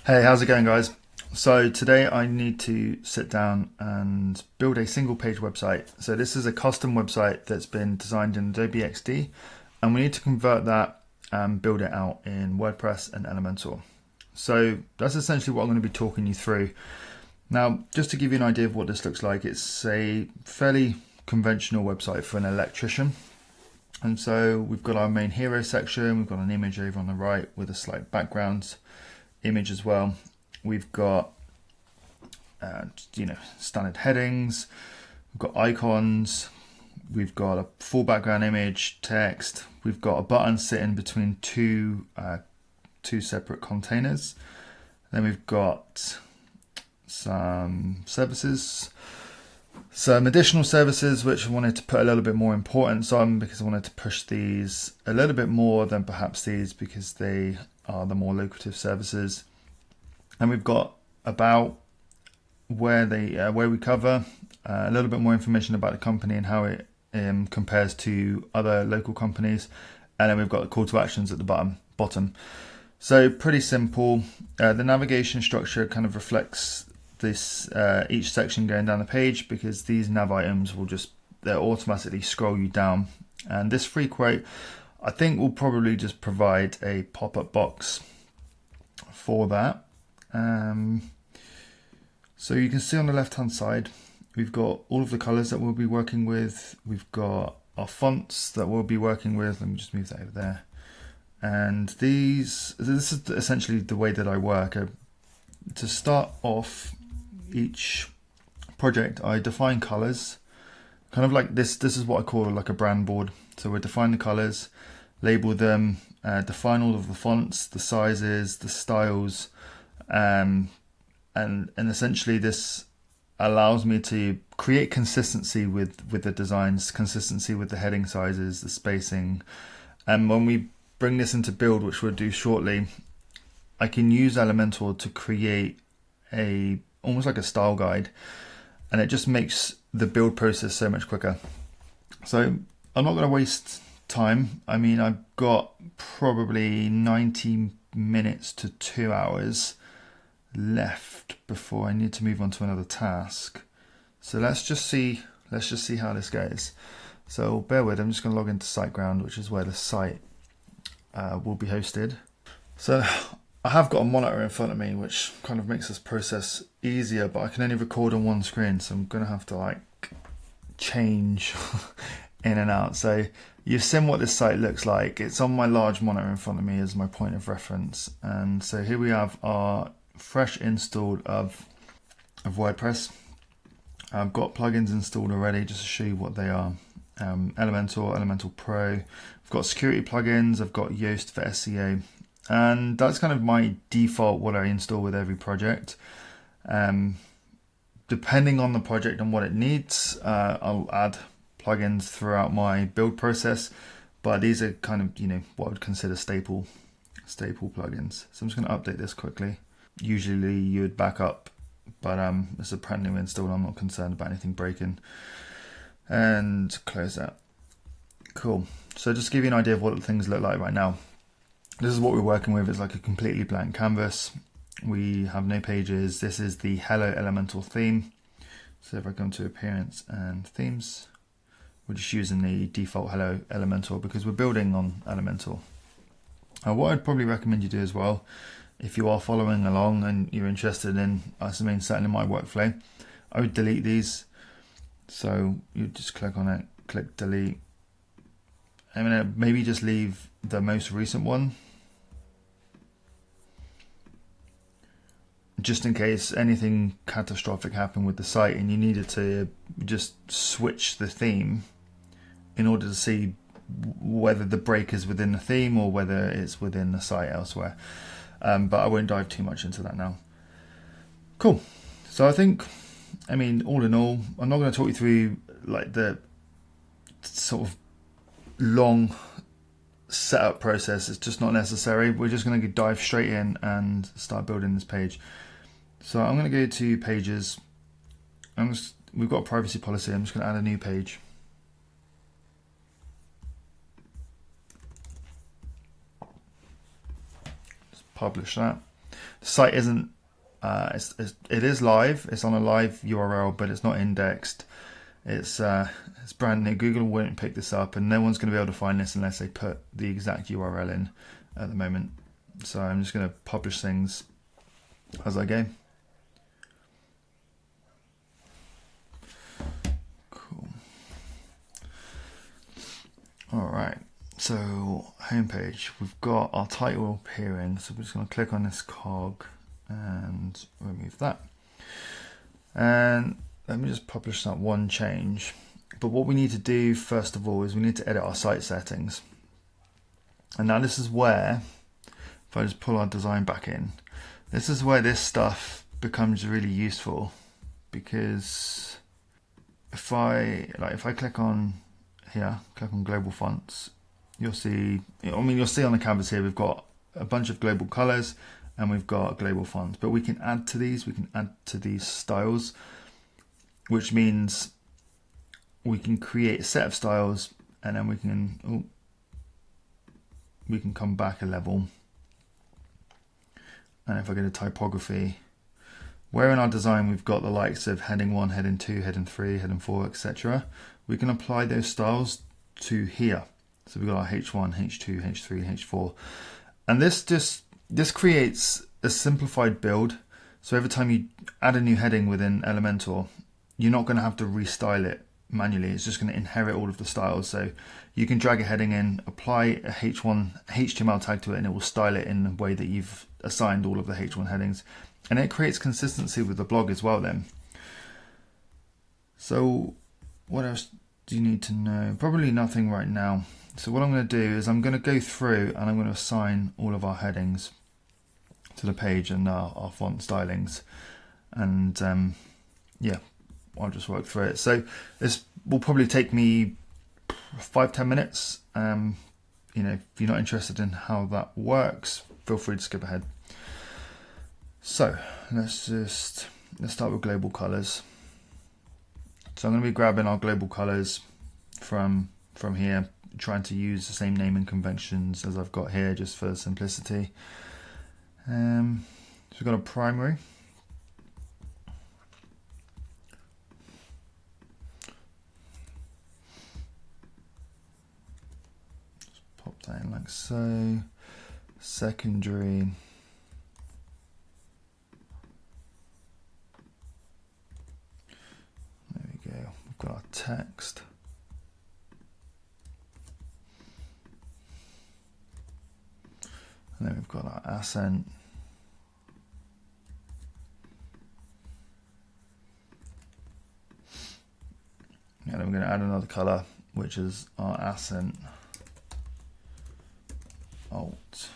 Hey, how's it going, guys? So today I need to sit down and build a single page website. So this is a custom website that's been designed in Adobe XD, and we need to convert that and build it out in WordPress and Elementor. So that's essentially what I'm going to be talking you through. Now, just to give you an idea of what this looks like, it's a fairly conventional website for an electrician. And so we've got our main hero section, we've got an image over on the right with a slight background image as well. We've got standard headings, we've got icons, we've got a full background image, text, we've got a button sitting between two separate containers. Then we've got some services, some additional services which I wanted to put a little bit more importance on because I wanted to push these a little bit more than perhaps these because they are the more lucrative services. And we've got about where we cover a little bit more information about the company and how it compares to other local companies. And then we've got the call to actions at the bottom. So pretty simple. The navigation structure kind of reflects this each section going down the page because these nav items they'll automatically scroll you down. And this free quote I think we'll probably just provide a pop-up box for that. So you can see on the left-hand side, we've got all of the colors that we'll be working with. We've got our fonts that we'll be working with. Let me just move that over there. And this is essentially the way that I work. To start off each project, I define colors, kind of like this. This is what I call like a brand board. So we define the colors, label them, define all of the fonts, the sizes, the styles, and essentially this allows me to create consistency with the designs, consistency with the heading sizes, the spacing. And when we bring this into build, which we'll do shortly, I can use Elementor to create almost like a style guide, and it just makes the build process so much quicker. So I'm not going to waste time. I mean, I've got probably 90 minutes to 2 hours left before I need to move on to another task. So let's just see how this goes. So bear with, I'm just going to log into SiteGround, which is where the site will be hosted. So I have got a monitor in front of me, which kind of makes this process easier, but I can only record on one screen, so I'm going to have to change in and out. So you've seen what this site looks like. It's on my large monitor in front of me as my point of reference. And so here we have our fresh install of WordPress. I've got plugins installed already just to show you what they are. Elementor Pro. I've got security plugins. I've got Yoast for SEO. And that's kind of my default what I install with every project. Depending on the project and what it needs, I'll add plugins throughout my build process, but these are kind of what I would consider staple plugins. So I'm just going to update this quickly. Usually you would back up, but it's a brand new install. I'm not concerned about anything breaking. And close that. Cool. So just to give you an idea of what things look like right now. This is what we're working with. It's like a completely blank canvas. We have no pages. This is the Hello Elementor theme. So if I come to appearance and themes, we're just using the default Hello Elementor because we're building on Elementor. What I'd probably recommend you do as well, if you are following along and you're interested in certainly my workflow, I would delete these. So you just click on it, click delete. I'm gonna maybe just leave the most recent one, just in case anything catastrophic happened with the site and you needed to just switch the theme in order to see whether the break is within the theme or whether it's within the site elsewhere. But I won't dive too much into that now. Cool. So I think, all in all, I'm not going to talk you through like the sort of long setup process. It's just not necessary. We're just going to dive straight in and start building this page. So I'm going to go to pages. We've got a privacy policy. I'm just going to add a new page. Just publish that. The site isn't, it is live, it's on a live URL, but it's not indexed. It's brand new. Google won't pick this up, and no one's going to be able to find this unless they put the exact URL in at the moment. So I'm just going to publish things as I go. Cool. All right. So homepage, we've got our title appearing. So we're just going to click on this cog and remove that. And let me just publish that one change. But what we need to do first of all is we need to edit our site settings. And now this is where, if I just pull our design back in, this is where this stuff becomes really useful, because if I click on here, click on global fonts, you'll see, you'll see on the canvas here, we've got a bunch of global colors and we've got global fonts, but we can add to these styles, which means we can create a set of styles, and then we can come back a level. And if I go to typography, where in our design we've got the likes of heading 1, heading 2, heading 3, heading 4, etc., we can apply those styles to here. So we've got our H1, H2, H3, H4, and this creates a simplified build. So every time you add a new heading within Elementor, you're not going to have to restyle it manually. It's just going to inherit all of the styles. So you can drag a heading in, apply a H1 HTML tag to it, and it will style it in the way that you've assigned all of the H1 headings. And it creates consistency with the blog as well then. So what else do you need to know? Probably nothing right now. So what I'm going to do is I'm going to go through and I'm going to assign all of our headings to the page and our font stylings. And yeah, I'll just work through it. So this will probably take me 5-10 minutes. If you're not interested in how that works, feel free to skip ahead. So let's start with global colors. So I'm going to be grabbing our global colors from here, trying to use the same naming conventions as I've got here just for simplicity. So we've got a primary. Pop that in like so. Secondary. There we go. We've got our text. And then we've got our accent. And then we're going to add another color, which is our accent alt.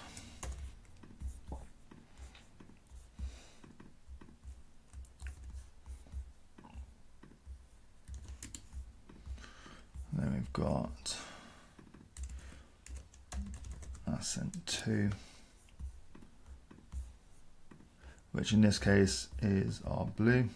And then we've got accent 2, which in this case is our blue.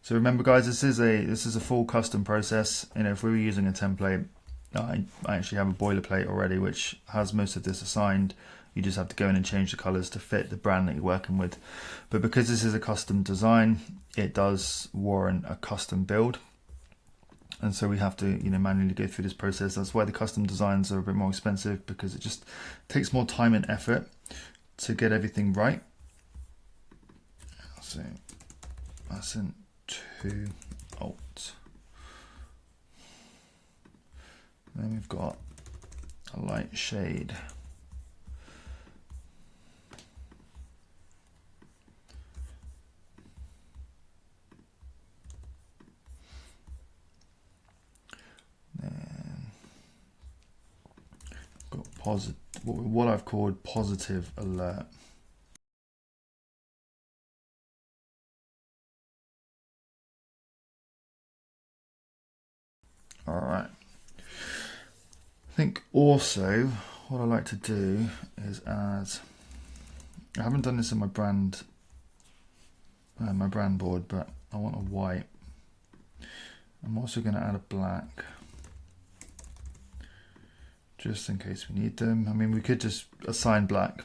So remember, guys, this is a full custom process. If we were using a template, I actually have a boilerplate already which has most of this assigned. You just have to go in and change the colors to fit the brand that you're working with. But because this is a custom design, it does warrant a custom build. And so we have to manually go through this process. That's why the custom designs are a bit more expensive, because it just takes more time and effort to get everything right. So accent 2 alt. Then we've got a light shade. Then got what I've called positive alert. All right. I think also what I like to do is add. I haven't done this in my brand board, but I want a white. I'm also going to add a black, just in case we need them. We could just assign black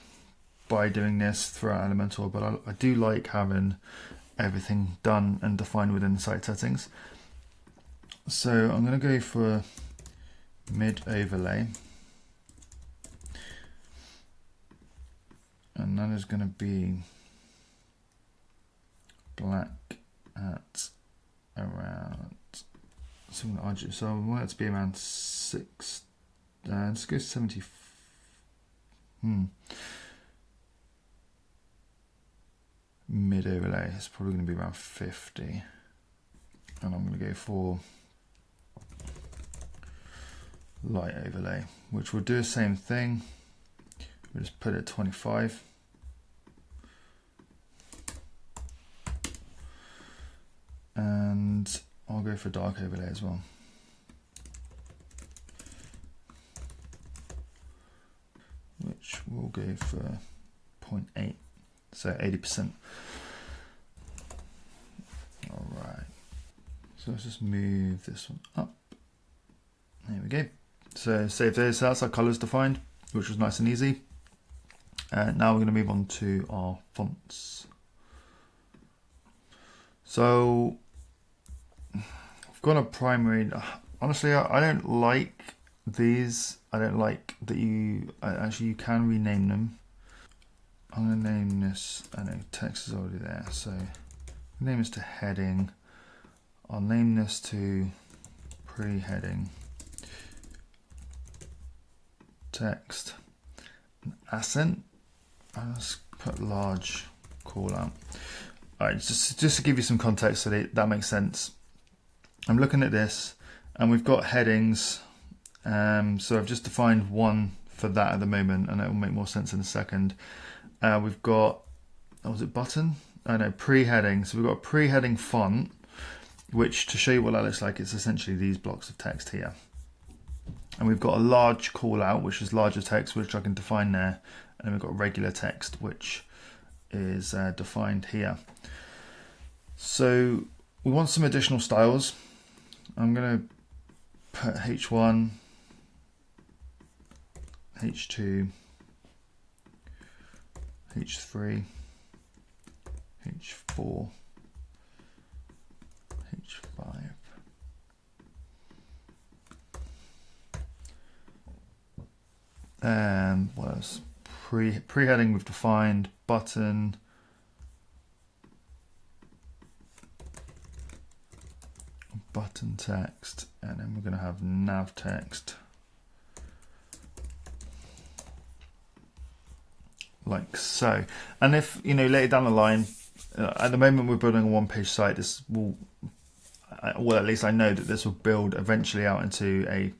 by doing this throughout Elementor, but I do like having everything done and defined within the site settings. So I'm going to go for mid overlay, and that is going to be black at around, so I want it to be around 6, let's go 70. Mid overlay is probably going to be around 50, and I'm going to go for light overlay, which will do the same thing. We'll just put it at 25. And I'll go for dark overlay as well. Which will go for 0.8, so 80%. All right, so let's just move this one up. There we go. So save those. So that's our colors defined, which was nice and easy. Now we're going to move on to our fonts. So I've got a primary. Honestly, I don't like these. I don't like that you can rename them. I'm going to name this, I know text is already there, so name this to heading. I'll name this to pre-heading text. Accent, I'll just put large call out. All right, just to give you some context so that makes sense. I'm looking at this and we've got headings. So I've just defined one for that at the moment, and it will make more sense in a second. We've got, was it button? Oh no, pre-heading. So we've got a pre-heading font, which, to show you what that looks like, it's essentially these blocks of text here. And we've got a large call out, which is larger text, which I can define there. And then we've got regular text, which is defined here. So we want some additional styles. I'm going to put H1, H2, H3, H4, H5. And what else? Pre-heading we've defined, button, button text, and then we're going to have nav text. Like so. And if, you know, later down the line, at the moment we're building a one-page site, this will, well, at least I know that this will build eventually out into a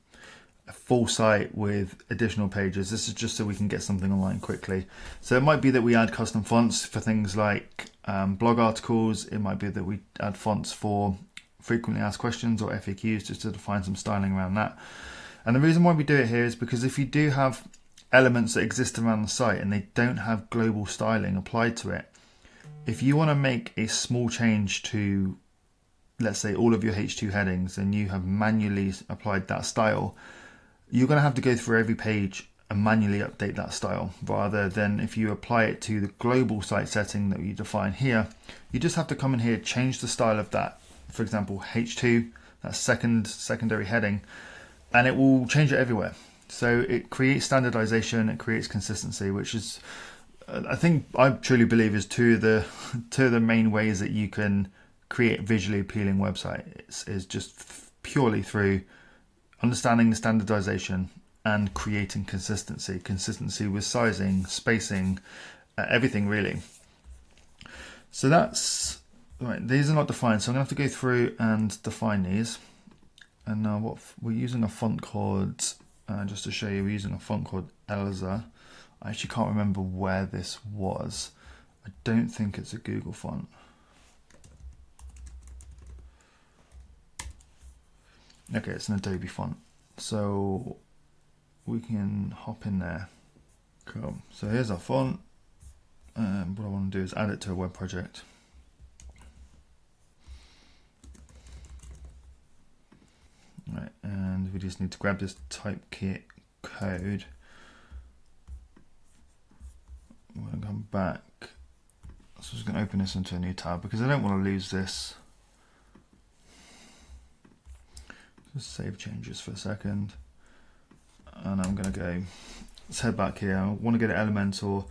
full site with additional pages. This is just so we can get something online quickly. So it might be that we add custom fonts for things like blog articles. It might be that we add fonts for frequently asked questions or FAQs, just to define some styling around that. And the reason why we do it here is because if you do have elements that exist around the site and they don't have global styling applied to it, if you want to make a small change to, let's say, all of your H2 headings, and you have manually applied that style, you're going to have to go through every page and manually update that style, rather than if you apply it to the global site setting that you define here, you just have to come in here, change the style of that, for example, H2, that secondary heading, and it will change it everywhere. So it creates standardization, it creates consistency, which is, I truly believe, is two of the main ways that you can create a visually appealing website. Is just purely through understanding the standardization and creating consistency with sizing, spacing, everything really. So that's right. These are not defined, so I'm gonna have to go through and define these. And now what we're using a font called, just to show you, we're using a font called Elza. I actually can't remember where this was. I don't think it's a Google font. Okay, it's an Adobe font. So we can hop in there. Cool. So here's our font. What I want to do is add it to a web project. Right, and we just need to grab this typekit code. We're going to come back. So I'm just going to open this into a new tab because I don't want to lose this. Just save changes for a second. And I'm going to go, let's head back here. I want to go to Elementor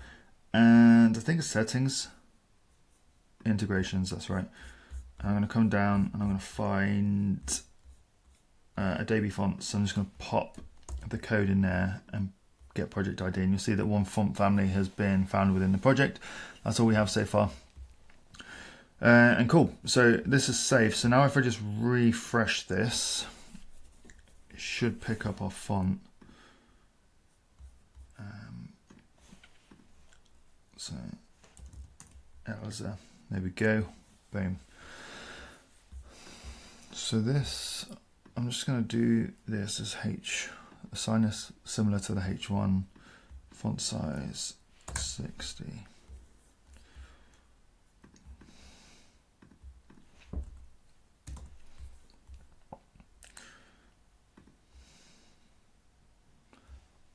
and I think it's settings, integrations, that's right. I'm going to come down and I'm going to find Adobe fonts. So I'm just going to pop the code in there and get project ID. And you'll see that one font family has been found within the project. That's all we have so far. And cool, so this is saved. So now if I just refresh this, it should pick up our font. So Elsa, there we go, boom. So this, I'm just going to do this as H, assign this similar to the H1, font size 60.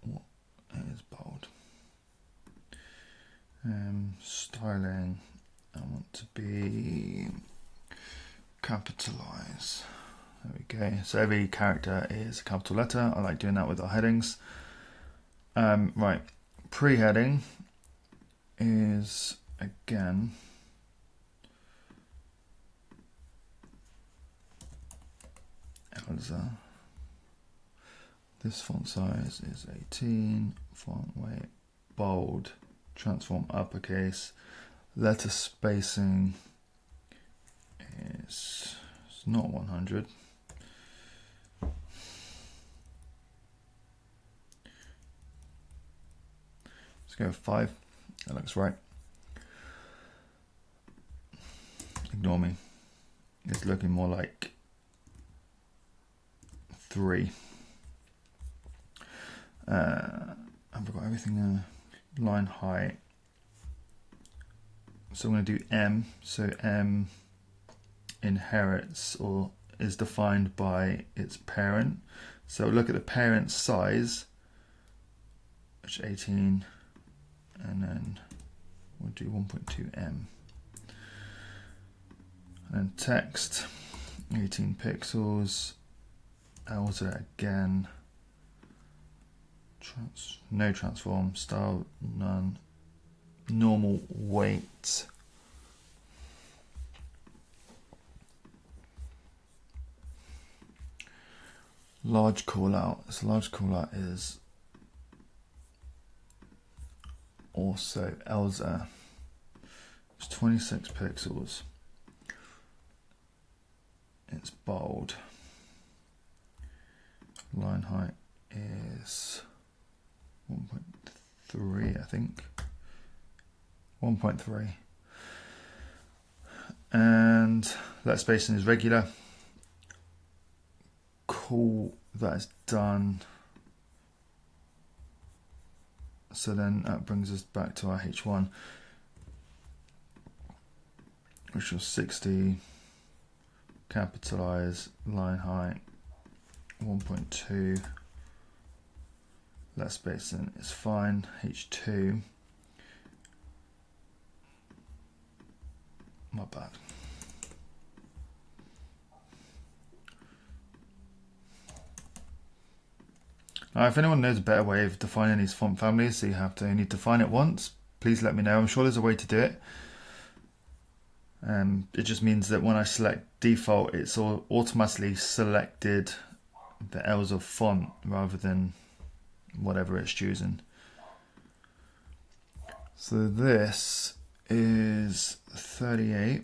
What is bold? Styling, I want to be capitalize. There we go. So every character is a capital letter. I like doing that with our headings. Right, pre-heading is again Elsa. This font size is 18. Font weight bold. Transform uppercase. Letter spacing is not 100. Let's go with 5. That looks right. Ignore me. It's looking more like 3. I've got everything there. Line height. So I'm going to do M. So M inherits or is defined by its parent. So look at the parent size, which is 18, and then we'll do 1.2 M. And then text, 18 pixels. Elsa again. No transform, style none, normal weight. Large call out. This large call out is also Elsa. It's 26 pixels. It's bold. Line height is 1.3, I think. 1.3. And let spacing is regular. Cool, that is done. So then that brings us back to our H1, which was 60. Capitalize, line height 1.2. Let spacing is fine. H2. Not bad. Now, if anyone knows a better way of defining these font families, so you have to only define it once, please let me know. I'm sure there's a way to do it. It just means that when I select default, it's automatically selected the Elsa font rather than whatever it's choosing. So this is 38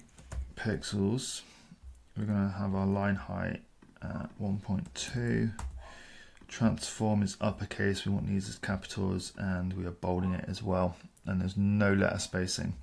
pixels. We're going to have our line height at 1.2. Transform is uppercase. We want these as capitals, and we are bolding it as well. And there's no letter spacing.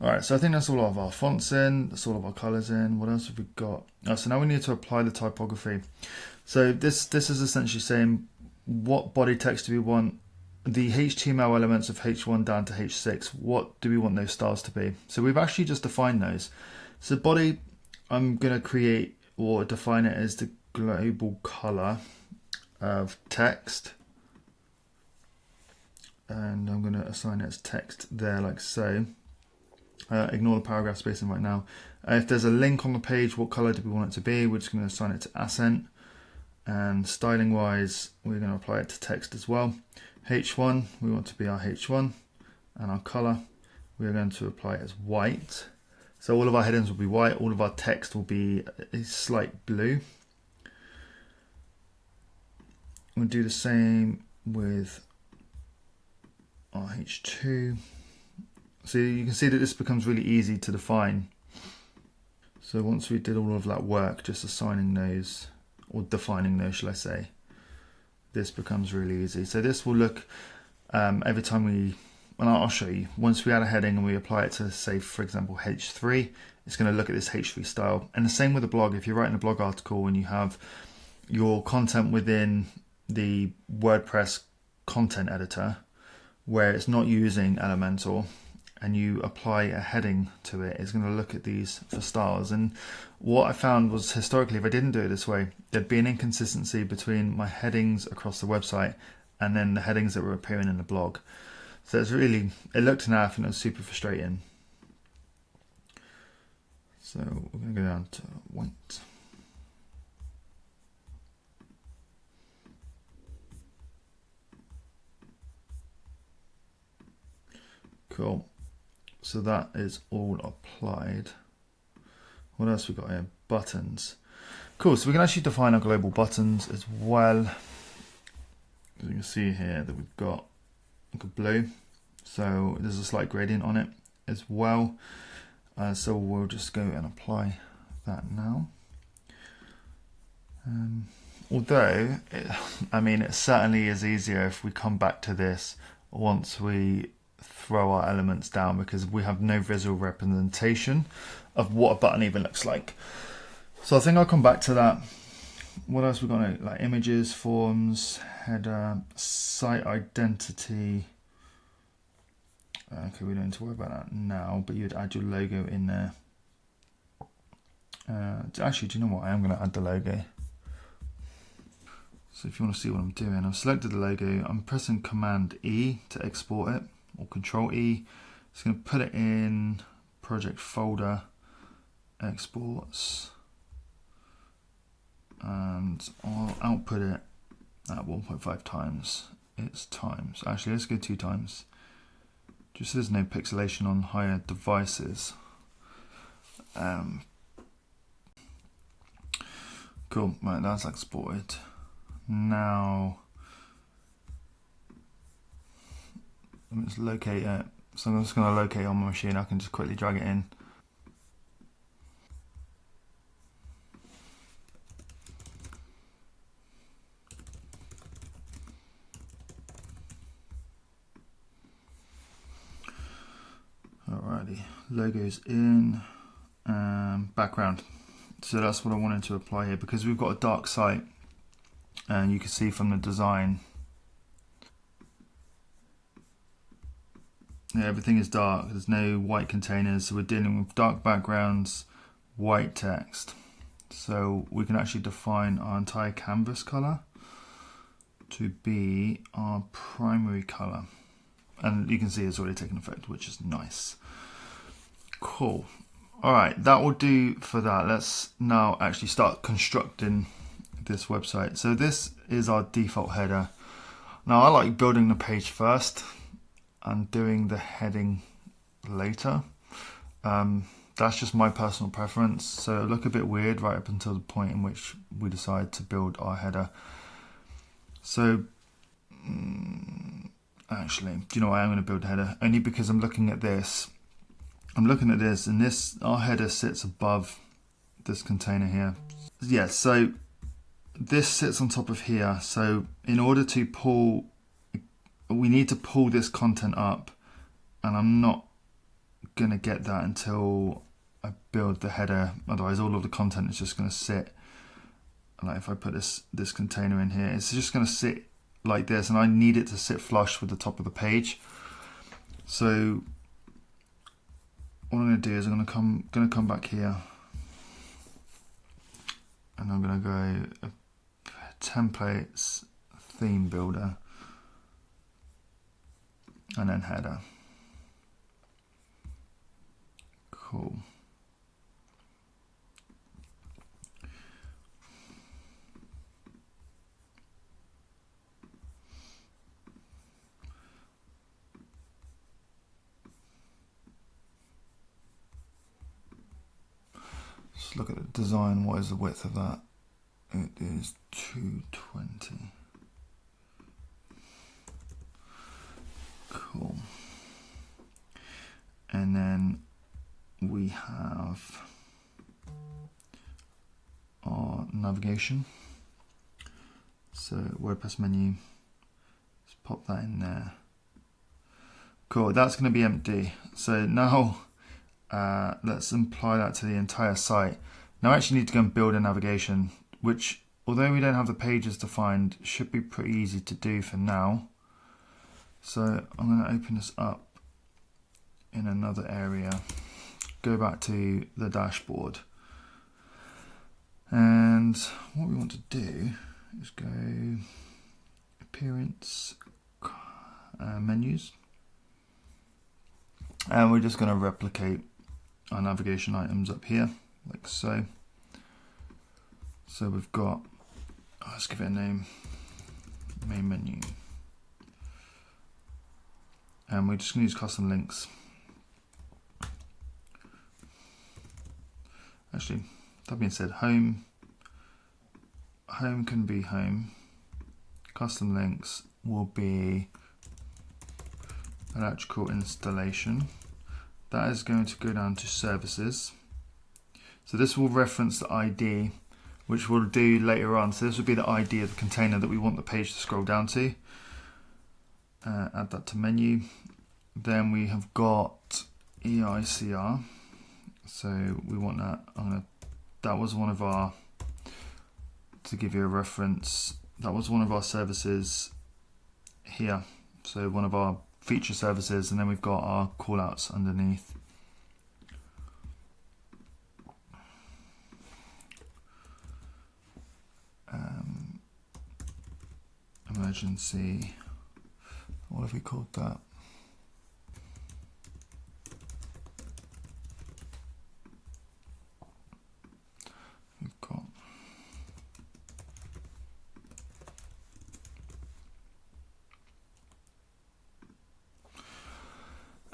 All right, so I think that's all of our fonts in, that's all of our colors in. What else have we got? Oh, so now we need to apply the typography. So this is essentially saying what body text do we want, the HTML elements of H1 down to H6, what do we want those styles to be? So we've actually just defined those. So body, I'm going to create or define it as the global color of text. And I'm going to assign it as text there like so. Ignore the paragraph spacing right now. If there's a link on the page, what color do we want it to be? We're just going to assign it to accent. And styling wise, we're going to apply it to text as well. H1, we want to be our H1. And our color, we're going to apply it as white. So all of our headings will be white. All of our text will be a slight blue. We'll do the same with our H2. So you can see that this becomes really easy to define. So once we did all of that work, just assigning those, or defining those, shall I say, this becomes really easy. So this will look, every time we, well, I'll show you. Once we add a heading and we apply it to, say, for example, H3, it's going to look at this H3 style. And the same with a blog. If you're writing a blog article and you have your content within the WordPress content editor, where it's not using Elementor, and you apply a heading to it, it's going to look at these for styles. And what I found was, historically, if I didn't do it this way, there'd be an inconsistency between my headings across the website and then the headings that were appearing in the blog. So it's really, it looked naff and it was super frustrating. So we're going to go down to white. Cool. So that is all applied. What else we got here? Buttons. Cool, so we can actually define our global buttons as well. As you can see here that we've got like a blue. So there's a slight gradient on it as well. So we'll just go and apply that now. Although, it certainly is easier if we come back to this once we throw our elements down, because we have no visual representation of what a button even looks like. So I think I'll come back to that. What else we got? Like images, forms, header, site identity. Okay, we don't need to worry about that now, but you'd add your logo in there. Actually, do you know what? I am going to add the logo. So if you want to see what I'm doing, I've selected the logo. I'm pressing Command E to export it, or Control E. It's going to put it in project folder, exports, and I'll output it at 1.5 times its times. Actually, let's go 2 times. Just so there's no pixelation on higher devices. Cool, right, that's exported. Now, let's locate it. So I'm just going to locate it on my machine. I can just quickly drag it in. Alrighty, logos in, background. So that's what I wanted to apply here, because we've got a dark site, and you can see from the design, everything is dark. There's no white containers, so we're dealing with dark backgrounds, white text. So we can actually define our entire canvas color to be our primary color. And you can see it's already taken effect, which is nice. Cool. All right, that will do for that. Let's now actually start constructing this website. So this is our default header. Now I like building the page first and doing the heading later. That's just my personal preference. So it'll look a bit weird right up until the point in which we decide to build our header. So actually, do you know what? I'm going to build a header only because I'm looking at this. I'm looking at this, and this, our header sits above this container here. Yeah, so this sits on top of here. So in order to pull, we need to pull this content up, and I'm not going to get that until I build the header. Otherwise, all of the content is just going to sit. Like if I put this container in here, it's just going to sit like this, and I need it to sit flush with the top of the page. So what I'm going to do is I'm going to come back here, and I'm going to go templates, theme builder, and then header. Cool. Let's look at the design. What is the width of that? It is 220. Cool. And then we have our navigation. So WordPress menu, let's pop that in there. Cool, that's going to be empty. So now let's apply that to the entire site. Now I actually need to go and build a navigation, which, although we don't have the pages defined, should be pretty easy to do for now. So I'm going to open this up in another area, go back to the dashboard, and what we want to do is go appearance, menus, and we're just going to replicate our navigation items up here like so. So we've got, let's give it a name, main menu, and we're just going to use custom links. Actually, that being said, home can be home, custom links will be electrical installation. That is going to go down to services. So this will reference the ID, which we'll do later on. So this will be the ID of the container that we want the page to scroll down to. Add that to menu. Then we have got EICR. So we want that. That was one of our, to give you a reference, that was one of our services here. So one of our feature services, and then we've got our callouts underneath. Emergency, what have we called that? We've got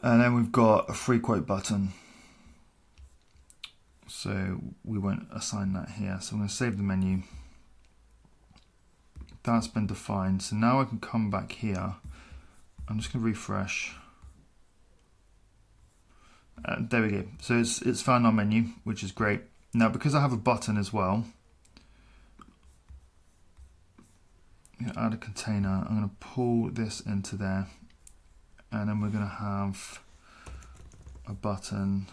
and then we've got a free quote button. So we won't assign that here. So I'm going to save the menu. That's been defined. So now I can come back here. I'm just going to refresh. There we go. So it's found our menu, which is great. Now, because I have a button as well, I'm going to add a container. I'm going to pull this into there, and then we're going to have a button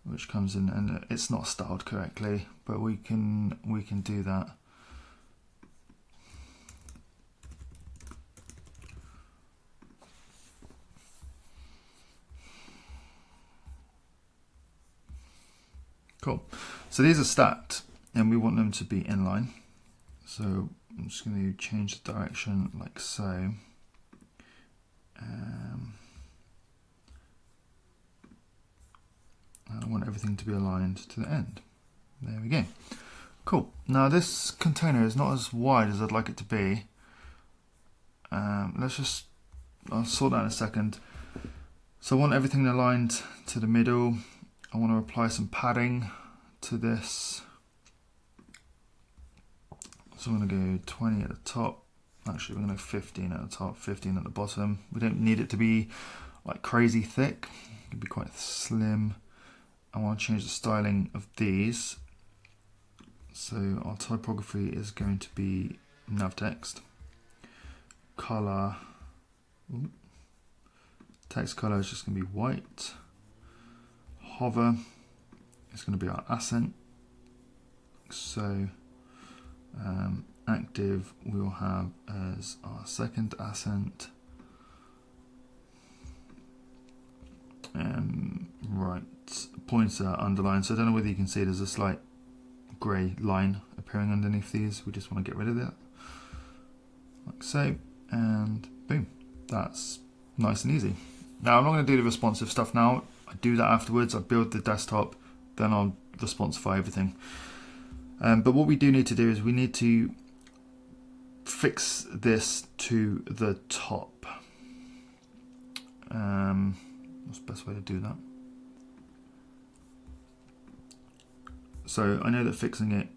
which comes in, and it's not styled correctly, but we can do that. Cool. So these are stacked, and we want them to be inline. So I'm just going to change the direction like so. I want everything to be aligned to the end. There we go. Cool. Now this container is not as wide as I'd like it to be. I'll sort that in a second. So I want everything aligned to the middle. I want to apply some padding to this. So I'm going to go 20 at the top. Actually, we're going to go 15 at the top, 15 at the bottom. We don't need it to be like crazy thick. It can be quite slim. I want to change the styling of these. So our typography is going to be nav text. Color. Text color is just going to be white. Hover is going to be our accent. So active we'll have as our second accent. Right, pointer underline. So I don't know whether you can see there's a slight grey line appearing underneath these. We just want to get rid of that, like so, and boom, that's nice and easy. Now I'm not going to do the responsive stuff now. I do that afterwards. I build the desktop, then I'll responsify everything. But what we do need to do is we need to fix this to the top. What's the best way to do that? So I know that fixing it,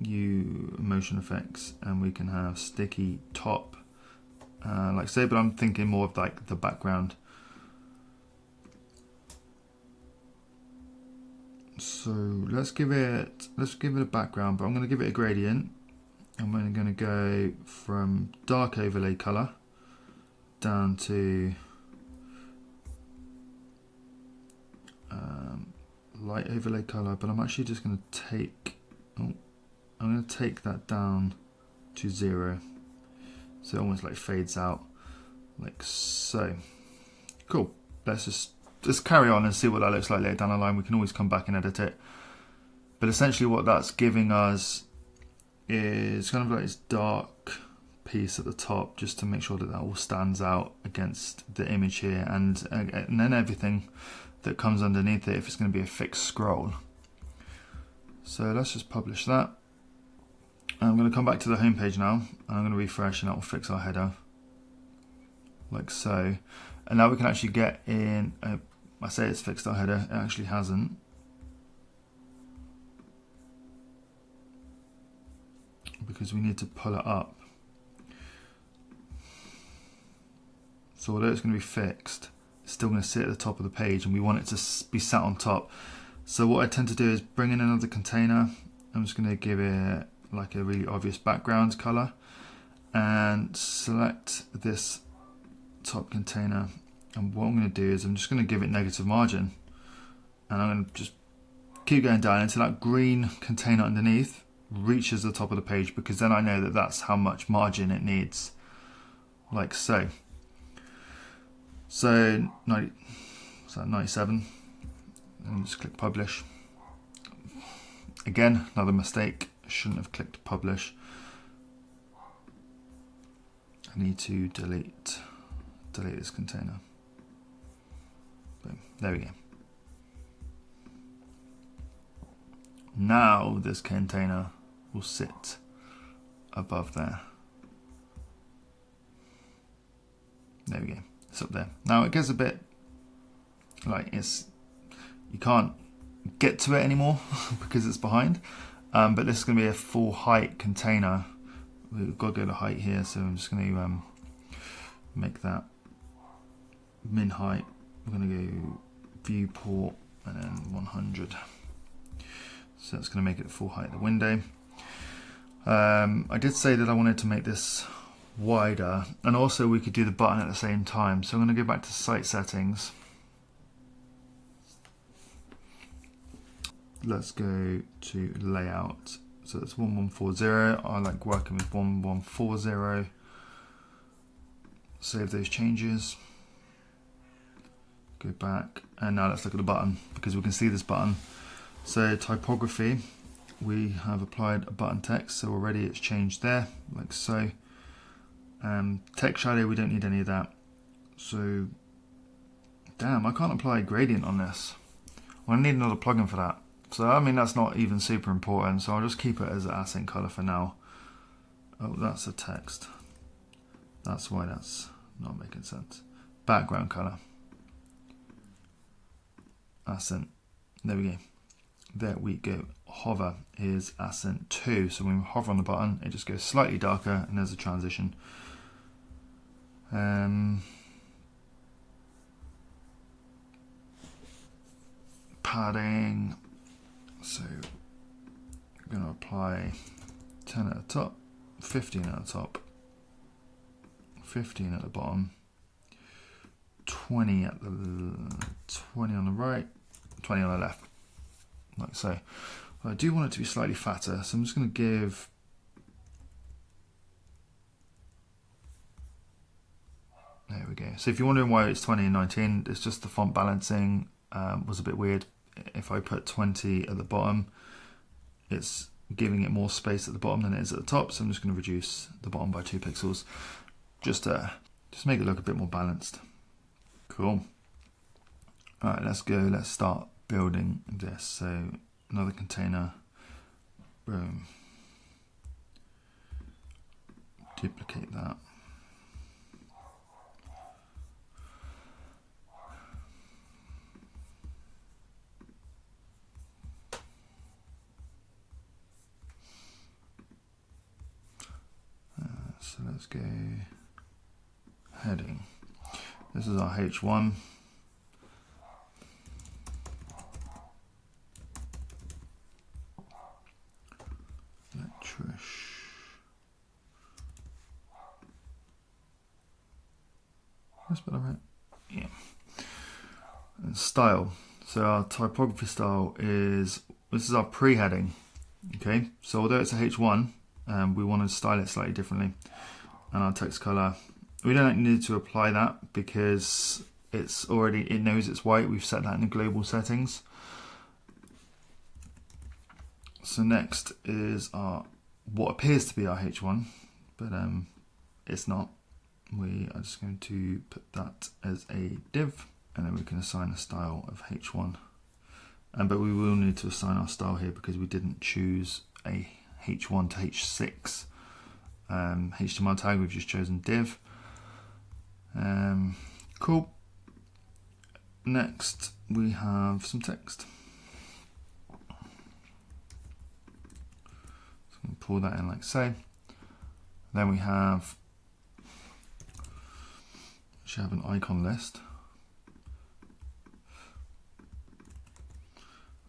you motion effects, and we can have sticky top, like so, but I'm thinking more of like the background. So let's give it a background, but I'm going to give it a gradient. And we're going to go from dark overlay color down to light overlay color, but I'm actually just going to take that down to 0, so it almost like fades out, like so. Cool. Let's just carry on and see what that looks like later down the line. We can always come back and edit it, but essentially what that's giving us is kind of like this dark piece at the top, just to make sure that that all stands out against the image here, and then everything that comes underneath it if it's going to be a fixed scroll. So let's just publish that. I'm going to come back to the home page now, and I'm going to refresh, and that will fix our header, like so. And now we can actually get in, I say it's fixed our header, it actually hasn't. Because we need to pull it up. So although it's going to be fixed, it's still going to sit at the top of the page, and we want it to be sat on top. So what I tend to do is bring in another container. I'm just going to give it like a really obvious background color, and select this top container. And what I'm going to do is I'm just going to give it negative margin, and I'm going to just keep going down until that green container underneath reaches the top of the page, because then I know that that's how much margin it needs, like so. So 97, and just click publish. Again, another mistake, I shouldn't have clicked publish. I need to delete this container. Boom, there we go. Now this container will sit above there. There we go, it's up there. Now it gets a bit like you can't get to it anymore because it's behind, but this is going to be a full height container. We've got to go to height here, so I'm just going to make that min height. We're going to go viewport and then 100. So that's going to make it full height of the window. I did say that I wanted to make this wider, and also we could do the button at the same time. So I'm going to go back to site settings. Let's go to layout. So it's 1140. I like working with 1140. Save those changes. Go back, and now let's look at the button, because we can see this button. So typography, we have applied a button text, so already it's changed there, like so. Text shadow, we don't need any of that. So, damn, I can't apply a gradient on this. Well, I need another plugin for that. So, I mean, that's not even super important, so I'll just keep it as an accent color for now. Oh, that's a text. That's why that's not making sense. Background color. Accent. There we go. There we go. Hover is accent 2. So when we hover on the button, it just goes slightly darker, and there's a transition. Padding. So I'm going to apply 10 at the top, 15 at the top, 15 at the bottom, 20 at the 20 on the right, 20 on the left, like so. I do want it to be slightly fatter, so I'm just going to give there we go. So if you're wondering why it's 20 and 19, it's just the font balancing was a bit weird. If I put 20 at the bottom, it's giving it more space at the bottom than it is at the top, so I'm just going to reduce the bottom by 2 pixels just make it look a bit more balanced. Cool. Alright, let's start building this. So another container, boom, duplicate that. So let's go heading. This is our H1. That's better, right? Yeah. And style. So our typography style is, this is our pre-heading. Okay, so although it's a H1, we want to style it slightly differently. And our text color, we don't need to apply that because it's already, it knows it's white. We've set that in the global settings. So next is our, what appears to be our H1, but it's not. We are just going to put that as a div, and then we can assign a style of H1. But we will need to assign our style here because we didn't choose a H1 to H6 HTML tag. We've just chosen div. Cool. Next we have some text. So I'm going to pull that in like so. Then we have, should have an icon list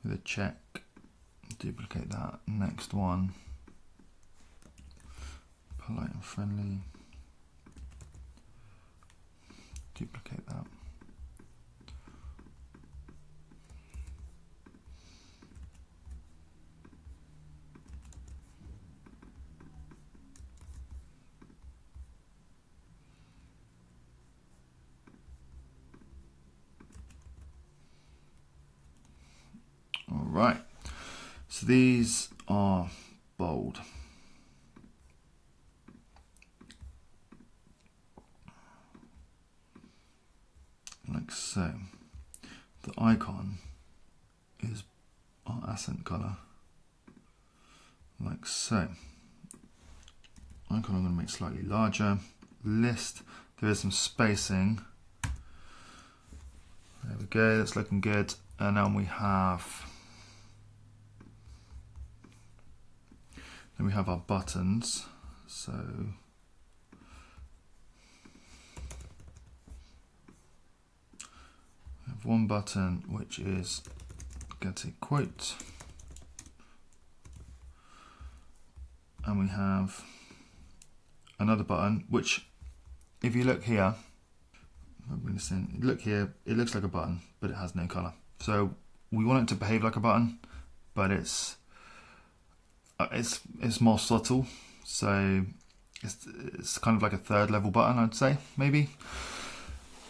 with a check. Duplicate that. Next one, polite and friendly. Duplicate that. All right. So these are bold. Like so. The icon is our accent color. Like so. Icon I'm going to make slightly larger. List, there is some spacing. There we go, that's looking good. And then we have our buttons. So we have one button which is get a quote, and we have another button which, if you look here, look here, it looks like a button but it has no color. So we want it to behave like a button, but it's more subtle, so it's kind of like a third level button, I'd say, maybe.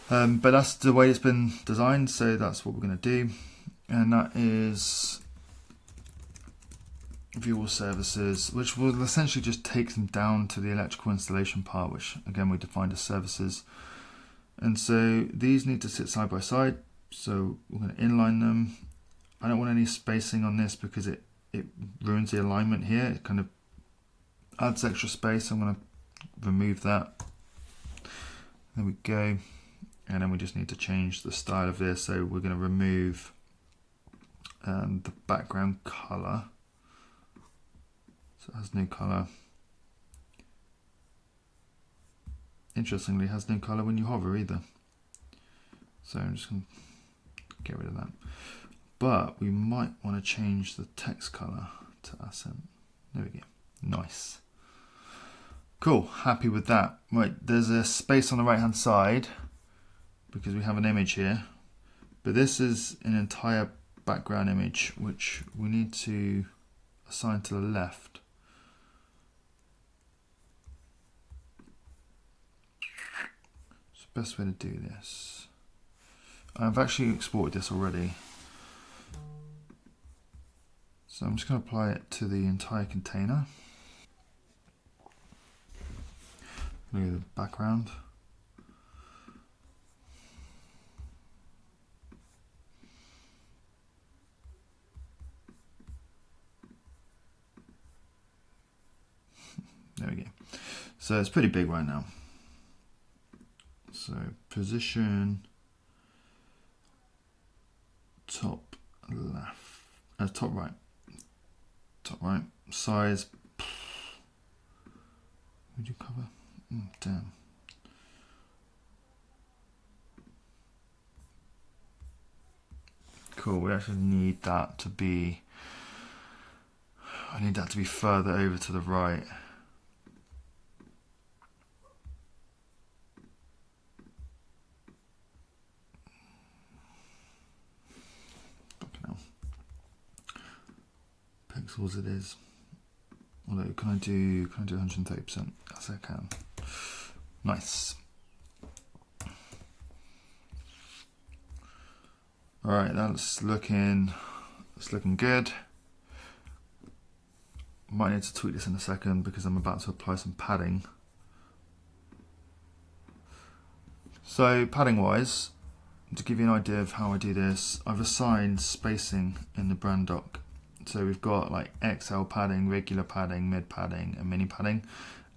But that's the way it's been designed, so that's what we're going to do. And that is view all services, which will essentially just take them down to the electrical installation part, which again we defined as services. And so these need to sit side by side, so we're going to inline them. I don't want any spacing on this because it ruins the alignment here. It kind of adds extra space. I'm going to remove that. There we go. And then we just need to change the style of this. So we're going to remove the background color. So it has no color. Interestingly, it has no color when you hover either. So I'm just going to get rid of that. But we might want to change the text color to accent. There we go. Nice. Cool. Happy with that. Right, there's a space on the right hand side because we have an image here, but this is an entire background image which we need to assign to the left. So the best way to do this, I've actually exported this already, so I'm just going to apply it to the entire container. Look at the background. There we go. So it's pretty big right now. So position, top left, top right, size. Would you cover? Damn. Cool. We actually need that to be. I need that to be further over to the right. Pixels it is. Although can I do 130%? Yes, I can. Nice. All right, that's looking good. Might need to tweak this in a second because I'm about to apply some padding. So padding wise, to give you an idea of how I do this, I've assigned spacing in the brand doc. So we've got like XL padding, regular padding, mid padding, and mini padding.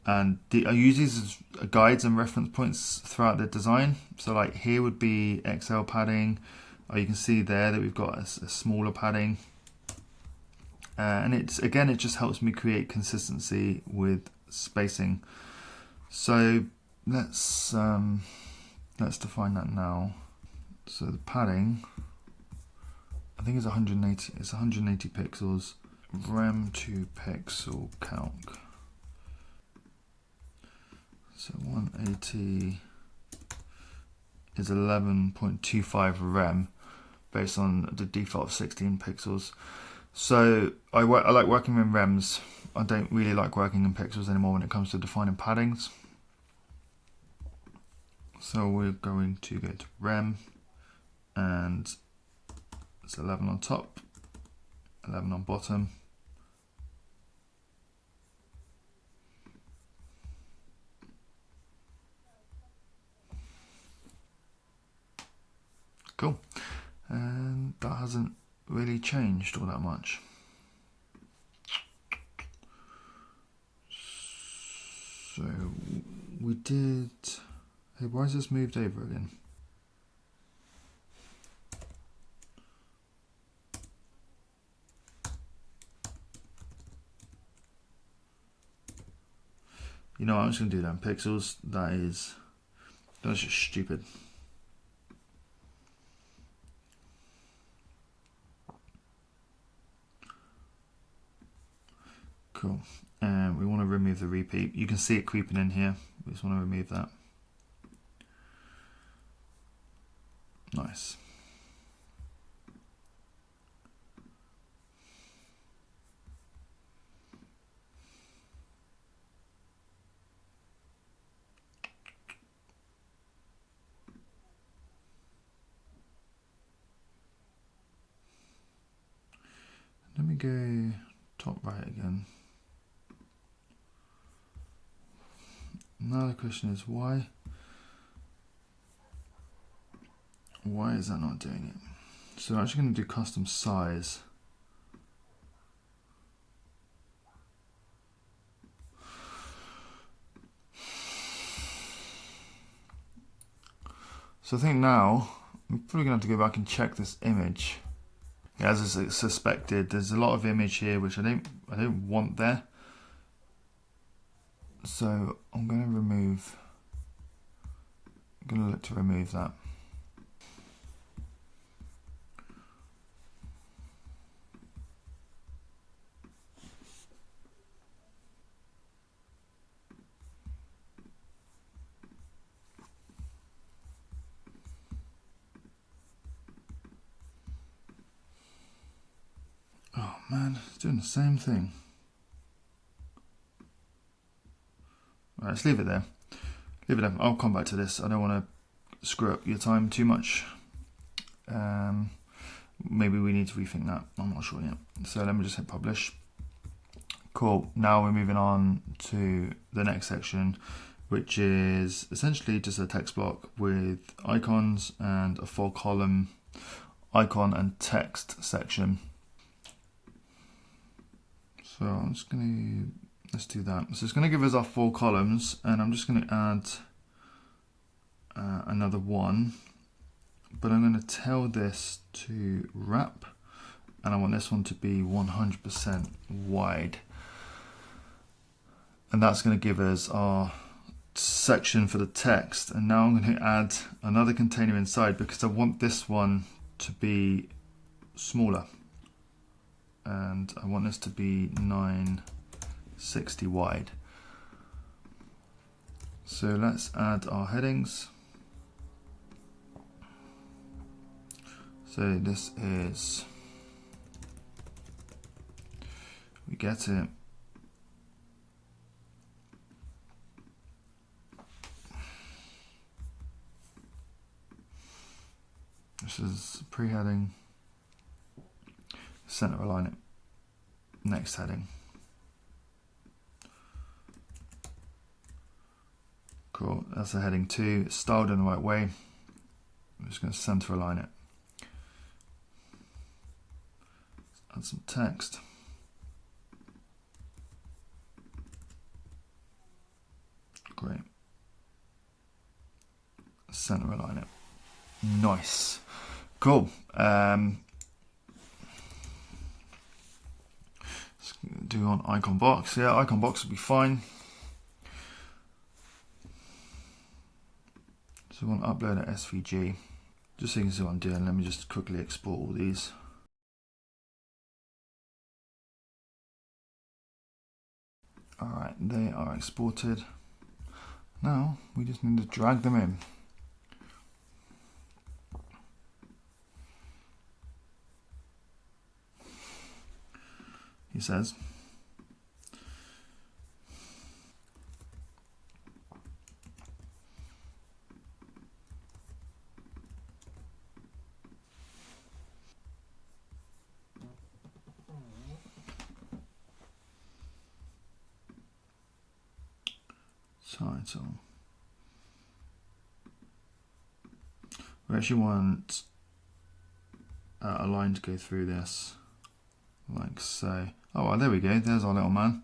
And I use these as guides and reference points throughout the design. So like here would be XL padding. You can see there that we've got a smaller padding. And it just helps me create consistency with spacing. So let's define that now. So the padding, I think it's 180. It's 180 pixels. Rem to pixel calc. So 180 is 11.25 rem, based on the default of 16 pixels. So I like working in rems. I don't really like working in pixels anymore when it comes to defining paddings. So we're going to go to rem, and it's 11 on top, 11 on bottom. Cool. And that hasn't really changed all that much. So we did. Hey, why is this moved over again? You know, I'm just gonna do that in pixels. That's just stupid. Cool. And we want to remove the repeat. You can see it creeping in here. We just want to remove that. Nice. Let me go top right again. Now the question is why is that not doing it? So I'm actually going to do custom size. So I think now I'm probably going to have to go back and check this image. As I suspected, there's a lot of image here which I don't want there. So I'm going to look to remove that. man, it's doing the same thing. Right, let's leave it there. Leave it there. I'll come back to this. I don't want to screw up your time too much. Maybe we need to rethink that. I'm not sure yet. So let me just hit publish. Cool. Now we're moving on to the next section, which is essentially just a text block with icons and a 4-column icon and text section. So I'm just going to, let's do that. So it's going to give us our 4 columns, and I'm just going to add another one, but I'm going to tell this to wrap, and I want this one to be 100% wide. And that's going to give us our section for the text. And now I'm going to add another container inside because I want this one to be smaller. And I want this to be 960 wide. So let's add our headings. So this is, we get it. This is pre-heading, center align it, next heading. Cool, that's a heading 2, it's styled in the right way. I'm just going to center align it. Add some text. Great. Center align it. Nice. Cool. Let's do on icon box. Yeah, icon box will be fine. So we want to upload an SVG. Just so you can see what I'm doing, let me just quickly export all these. Alright, they are exported. Now we just need to drag them in. He says. Title. We actually want a line to go through this, like so. Oh, well, there we go. There's our little man.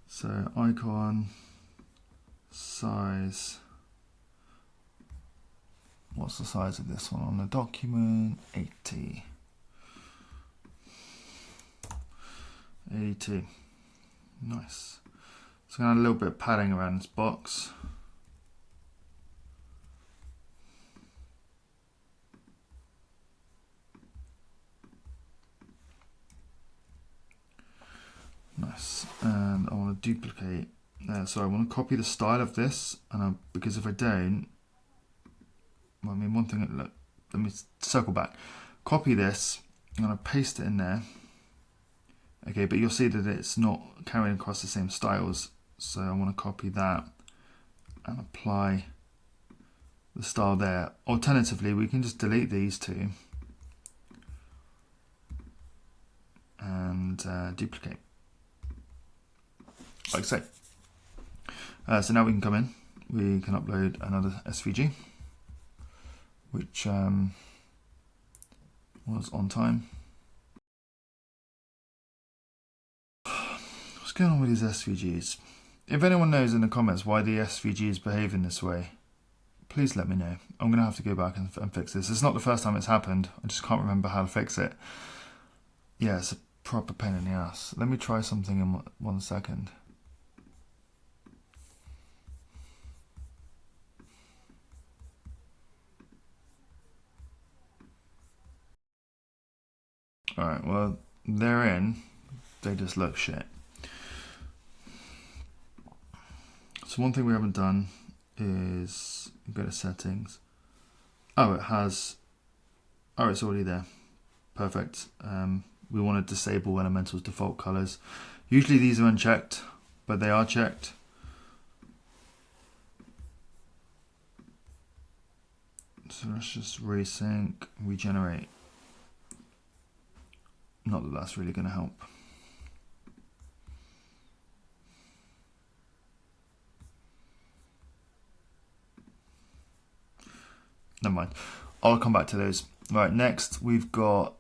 So icon size. What's the size of this one on the document? 80. 82. Nice. So I'm going to add a little bit of padding around this box. Nice. And I want to duplicate. So I want to copy the style of this, and because if I don't, well, I mean, one thing. Look, let me circle back. Copy this. I'm going to paste it in there. Okay, but you'll see that it's not carrying across the same styles. So I want to copy that and apply the style there. Alternatively, we can just delete these two and duplicate, like so. So now we can come in. We can upload another SVG, which was on time. What's going on with these SVGs? If anyone knows in the comments why the SVGs behave in this way, please let me know. I'm going to have to go back and fix this. It's not the first time it's happened. I just can't remember how to fix it. Yeah, it's a proper pain in the ass. Let me try something in 1 second. Alright, well, they're in. They just look shit. So one thing we haven't done is go to settings. Oh, it has. Oh, it's already there. perfect. We want to disable Elementor's default colors. Usually these are unchecked, but they are checked. So let's just resync, regenerate. Not that that's really going to help. Never mind. I'll come back to those. Right, next we've got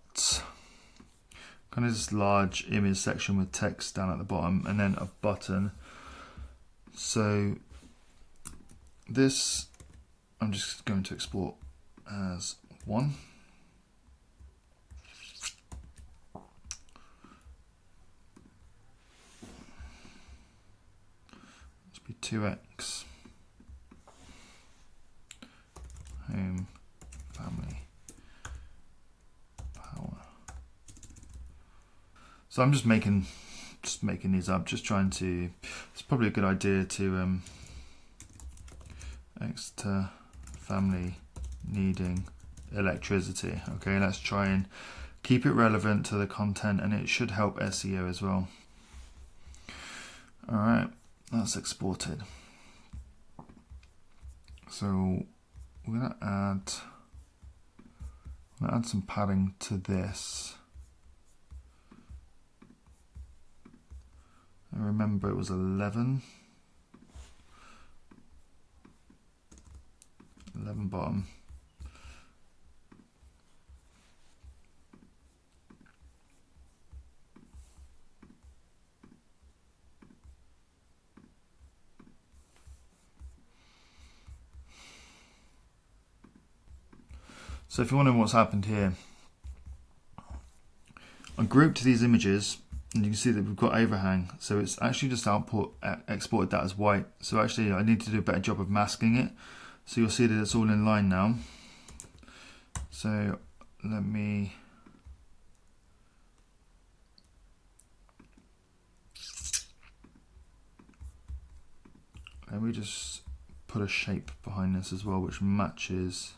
kind of this large image section with text down at the bottom and then a button. So this I'm just going to export as 1. Let's be 2x. Home, family, power. So I'm just making these up, just trying to. It's probably a good idea to X to family needing electricity. Okay, let's try and keep it relevant to the content, and it should help SEO as well. All right, that's exported. So we're going to add some padding to this. I remember it was 11 bottom. So if you're wondering what's happened here, I grouped these images and you can see that we've got overhang. So it's actually just exported that as white. So actually I need to do a better job of masking it. So you'll see that it's all in line now. So let me just put a shape behind this as well, which matches.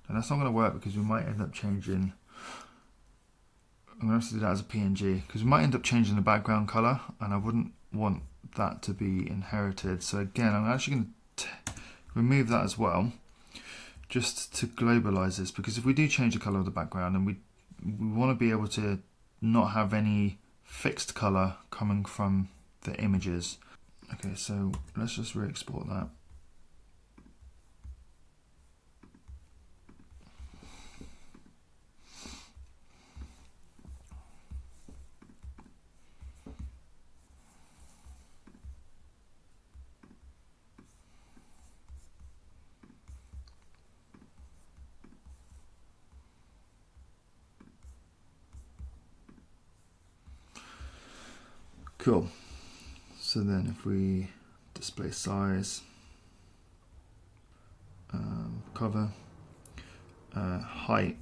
And that's not going to work because we might end up changing. I'm going to have to do that as a PNG because we might end up changing the background color, and I wouldn't want that to be inherited. So again, I'm actually going to remove that as well, just to globalize this, because if we do change the color of the background, and we want to be able to not have any fixed color coming from the images. Okay, so let's just re-export that. Cool. So then if we display size, cover, height,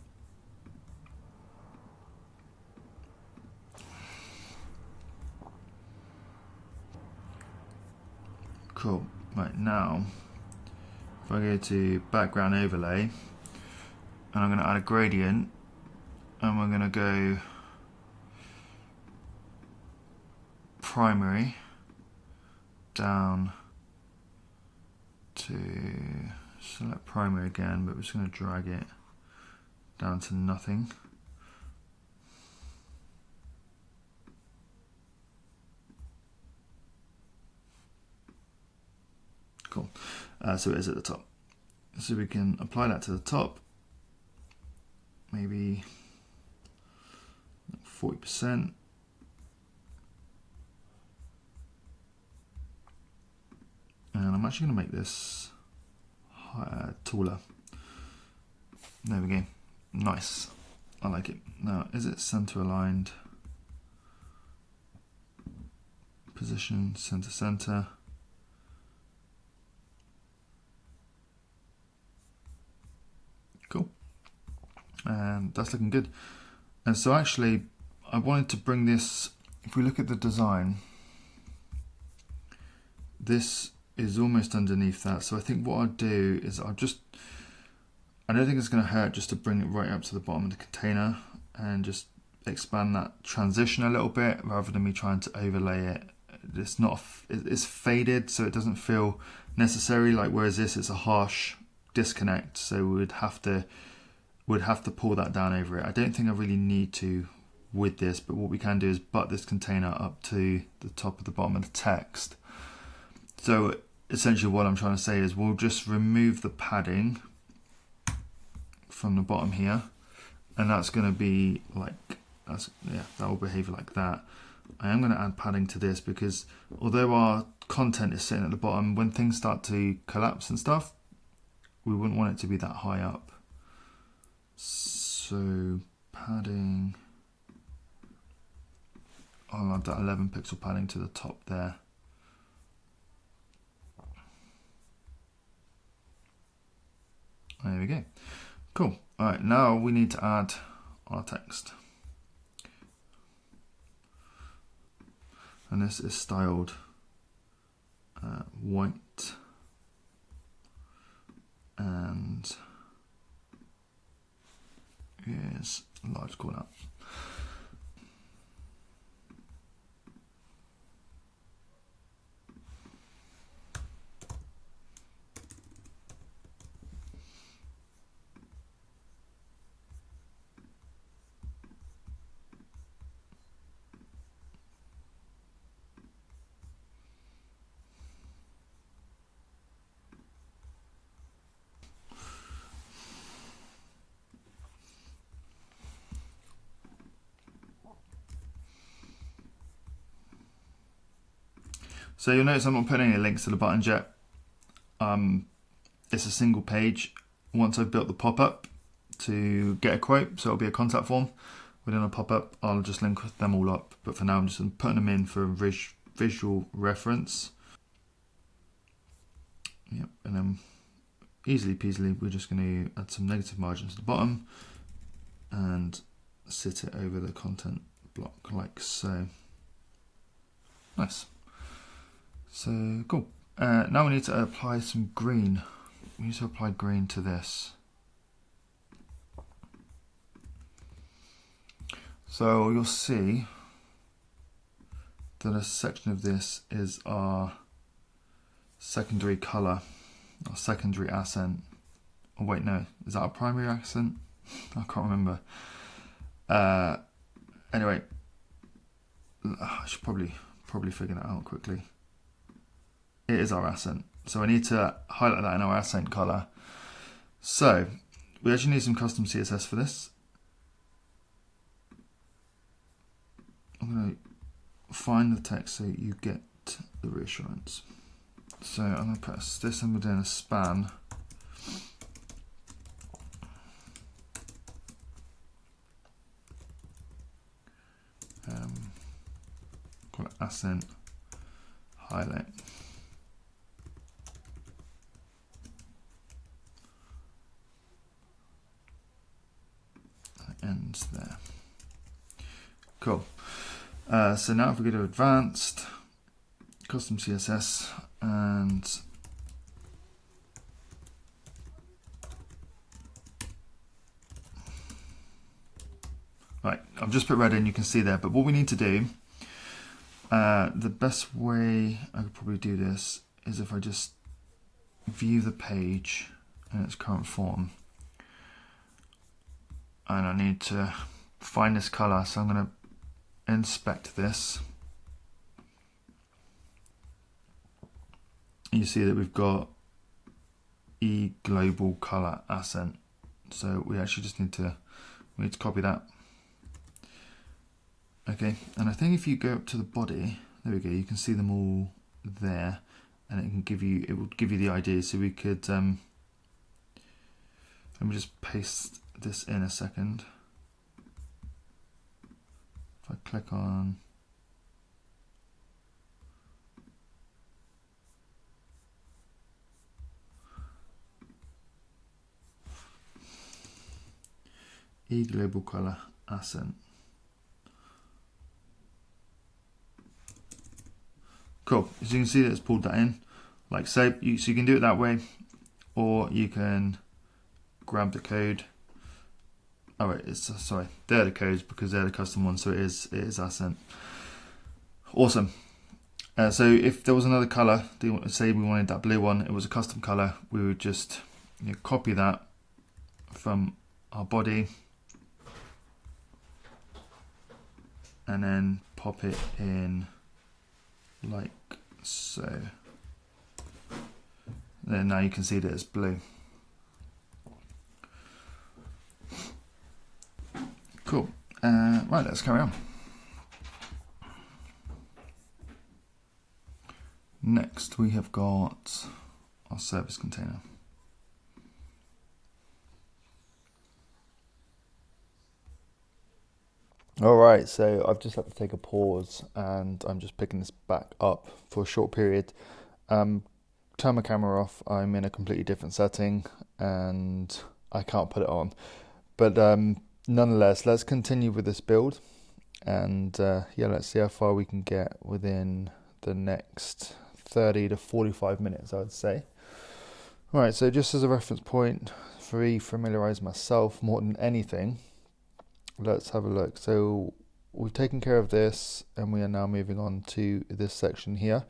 cool. Right, now if I go to background overlay, and I'm going to add a gradient, and we're going to go primary down to select primary again, but we're just going to drag it down to nothing. Cool. So it is at the top. So we can apply that to the top, maybe 40%. And I'm actually going to make this taller. There we go. Nice. I like it. Now, is it center aligned? Position, center, center. Cool. And that's looking good. And so actually, I wanted to bring this, if we look at the design, this is almost underneath that. So I think what I'll do is I don't think it's going to hurt just to bring it right up to the bottom of the container, and just expand that transition a little bit rather than me trying to overlay it. It's faded, so it doesn't feel necessary, like whereas this, it's a harsh disconnect, so we'd have to pull that down over it. I don't think I really need to with this, but what we can do is butt this container up to the top of the bottom of the text. So essentially what I'm trying to say is we'll just remove the padding from the bottom here, and that's going to be like, that will behave like that. I am going to add padding to this because although our content is sitting at the bottom, when things start to collapse and stuff, we wouldn't want it to be that high up. So padding, I'll add that 11 pixel padding to the top there. There we go. Cool. All right, now we need to add our text. And this is styled white and here's a large call out. So you'll notice I'm not putting any links to the buttons yet. It's a single page. Once I've built the pop-up to get a quote, so it'll be a contact form within a pop-up, I'll just link them all up. But for now, I'm just putting them in for visual reference. Yep, and then easily peasily, we're just going to add some negative margins to the bottom and sit it over the content block like so. Nice. So cool. Now we need to apply some green. We need to apply green to this. So you'll see that a section of this is our secondary color, our secondary accent. Oh wait, no, is that a primary accent? I can't remember. Anyway, I should probably figure that out quickly. It is our accent. So I need to highlight that in our accent color. So we actually need some custom CSS for this. I'm going to find the text so you get the reassurance. So I'm going to put this in within a span. Call it accent highlight. Ends there. Cool. So now if we go to advanced, custom CSS, and right, I've just put red in, you can see there, but what we need to do, the best way I could probably do this is if I just view the page in its current form. And I need to find this color, so I'm going to inspect this. You see that we've got global color accent, so we actually just need to copy that. Okay, and I think if you go up to the body, there we go, you can see them all there, and it will give you the idea. So we could let me just paste this in a second. If I click on global color accent. Cool. As you can see, that it's pulled that in like so. So you can do it that way, or you can grab the code, Oh wait, sorry. They're the codes because they're the custom ones, so it is accent. Awesome. So if there was another color, say we wanted that blue one, it was a custom color, we would just copy that from our body and then pop it in like so. Then now you can see that it's blue. Cool. Right, let's carry on. Next we have got our service container. Alright, so I've just had to take a pause and I'm just picking this back up for a short period. Turn my camera off, I'm in a completely different setting and I can't put it on. But nonetheless, let's continue with this build and yeah, let's see how far we can get within the next 30 to 45 minutes, I would say. Alright, so just as a reference point, familiarize myself more than anything, let's have a look. So we've taken care of this and we are now moving on to this section here.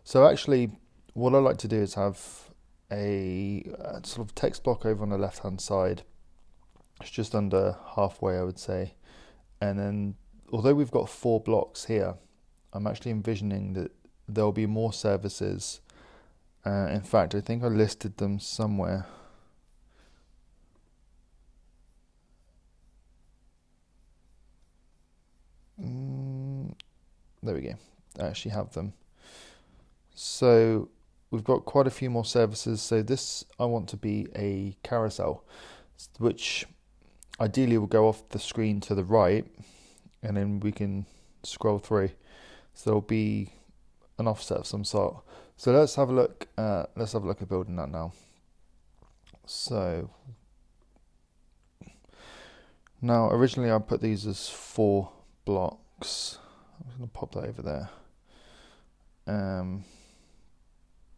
So actually what I like to do is have a sort of text block over on the left hand side. It's just under halfway, I would say. And then although we've got 4 blocks here, I'm actually envisioning that there'll be more services. In fact, I think I listed them somewhere. There we go. I actually have them. So we've got quite a few more services. So this I want to be a carousel, which ideally will go off the screen to the right, and then we can scroll through. So there'll be an offset of some sort. So let's have a look. Let's have a look at building that now. So now originally I put these as 4 blocks. I'm just going to pop that over there.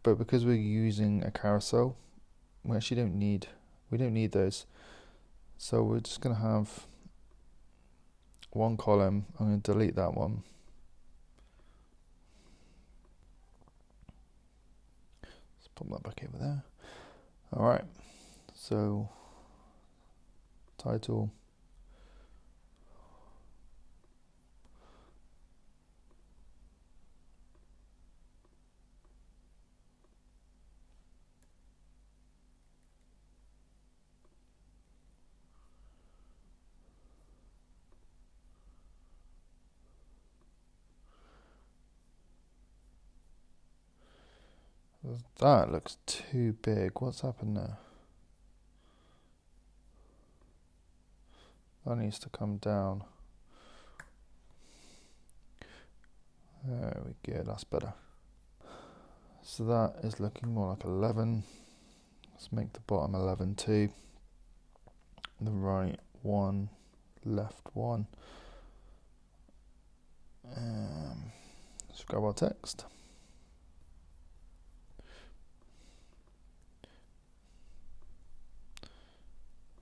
But because we're using a carousel, we actually don't need those. So we're just going to have 1 column. I'm going to delete that one. Let's put that back over there. All right. So title. That looks too big. What's happened there? That needs to come down. There we go, that's better. So that is looking more like 11. Let's make the bottom 11 too. The right 1, left 1. Let's grab our text.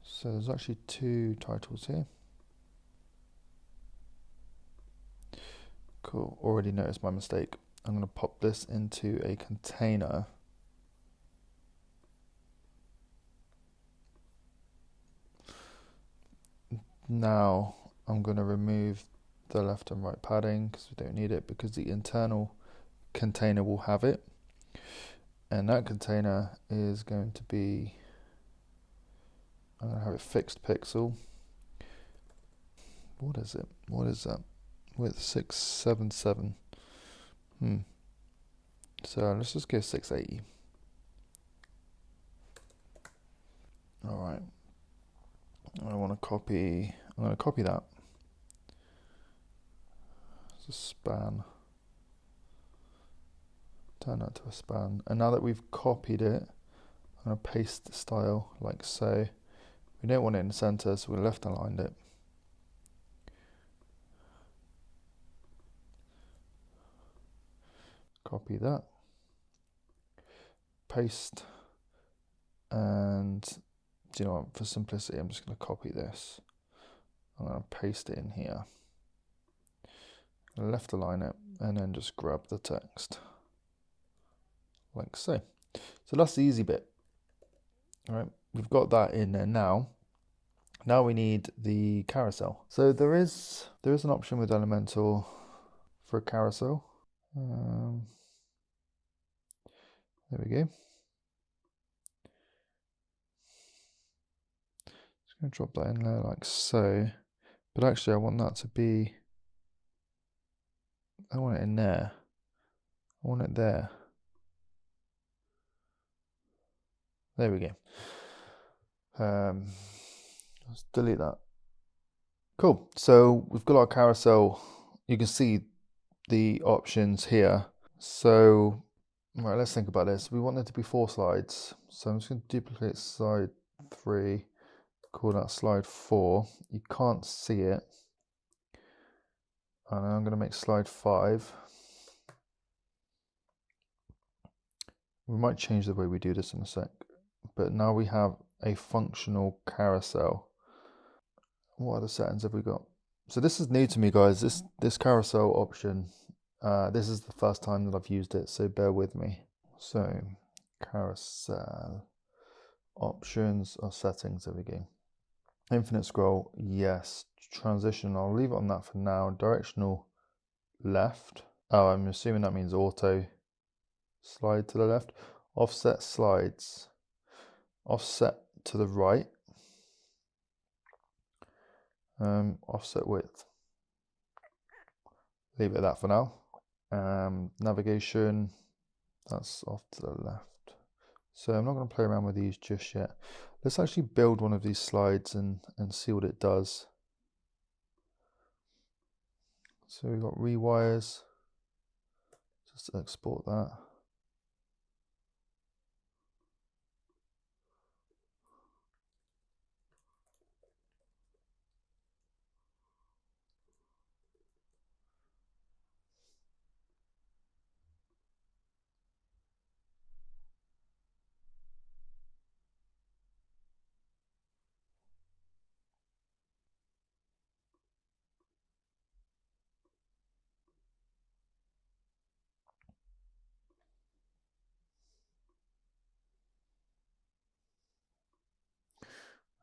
So there's actually 2 titles here. Cool, already noticed my mistake. I'm going to pop this into a container. Now I'm going to remove the left and right padding because we don't need it, because the internal container will have it. And that container is going to be, I'm going to have it fixed pixel. What is it? What is that? Width 677. So let's just go 680. All right. I'm going to copy that. It's a span. Turn that to a span. And now that we've copied it, I'm going to paste the style like so. We don't want it in the center, so we left aligned it. Copy that. Paste. And do you know what? For simplicity, I'm just going to copy this. I'm going to paste it in here, left align it, and then just grab the text like so. So that's the easy bit. All right, we've got that in there now. Now we need the carousel. So there is an option with Elementor for a carousel. There we go. Just going to drop that in there like so. But actually I want that to be, I want it in there. I want it there. There we go. Let's delete that. Cool. So we've got our carousel. You can see the options here. So, right, let's think about this. We want there to be 4 slides. So I'm just going to duplicate slide 3, call that slide 4. You can't see it. And I'm going to make slide 5. We might change the way we do this in a sec. But now we have a functional carousel. What other settings have we got? So this is new to me, guys. This carousel option. This is the first time that I've used it, so bear with me. So carousel options or settings. There we go. Infinite scroll, yes. Transition, I'll leave it on that for now. Directional left. Oh, I'm assuming that means auto slide to the left. Offset slides. Offset to the right. Offset width. Leave it at that for now. Navigation, that's off to the left. So I'm not going to play around with these just yet. Let's actually build one of these slides and see what it does. So we've got rewires. Just export that.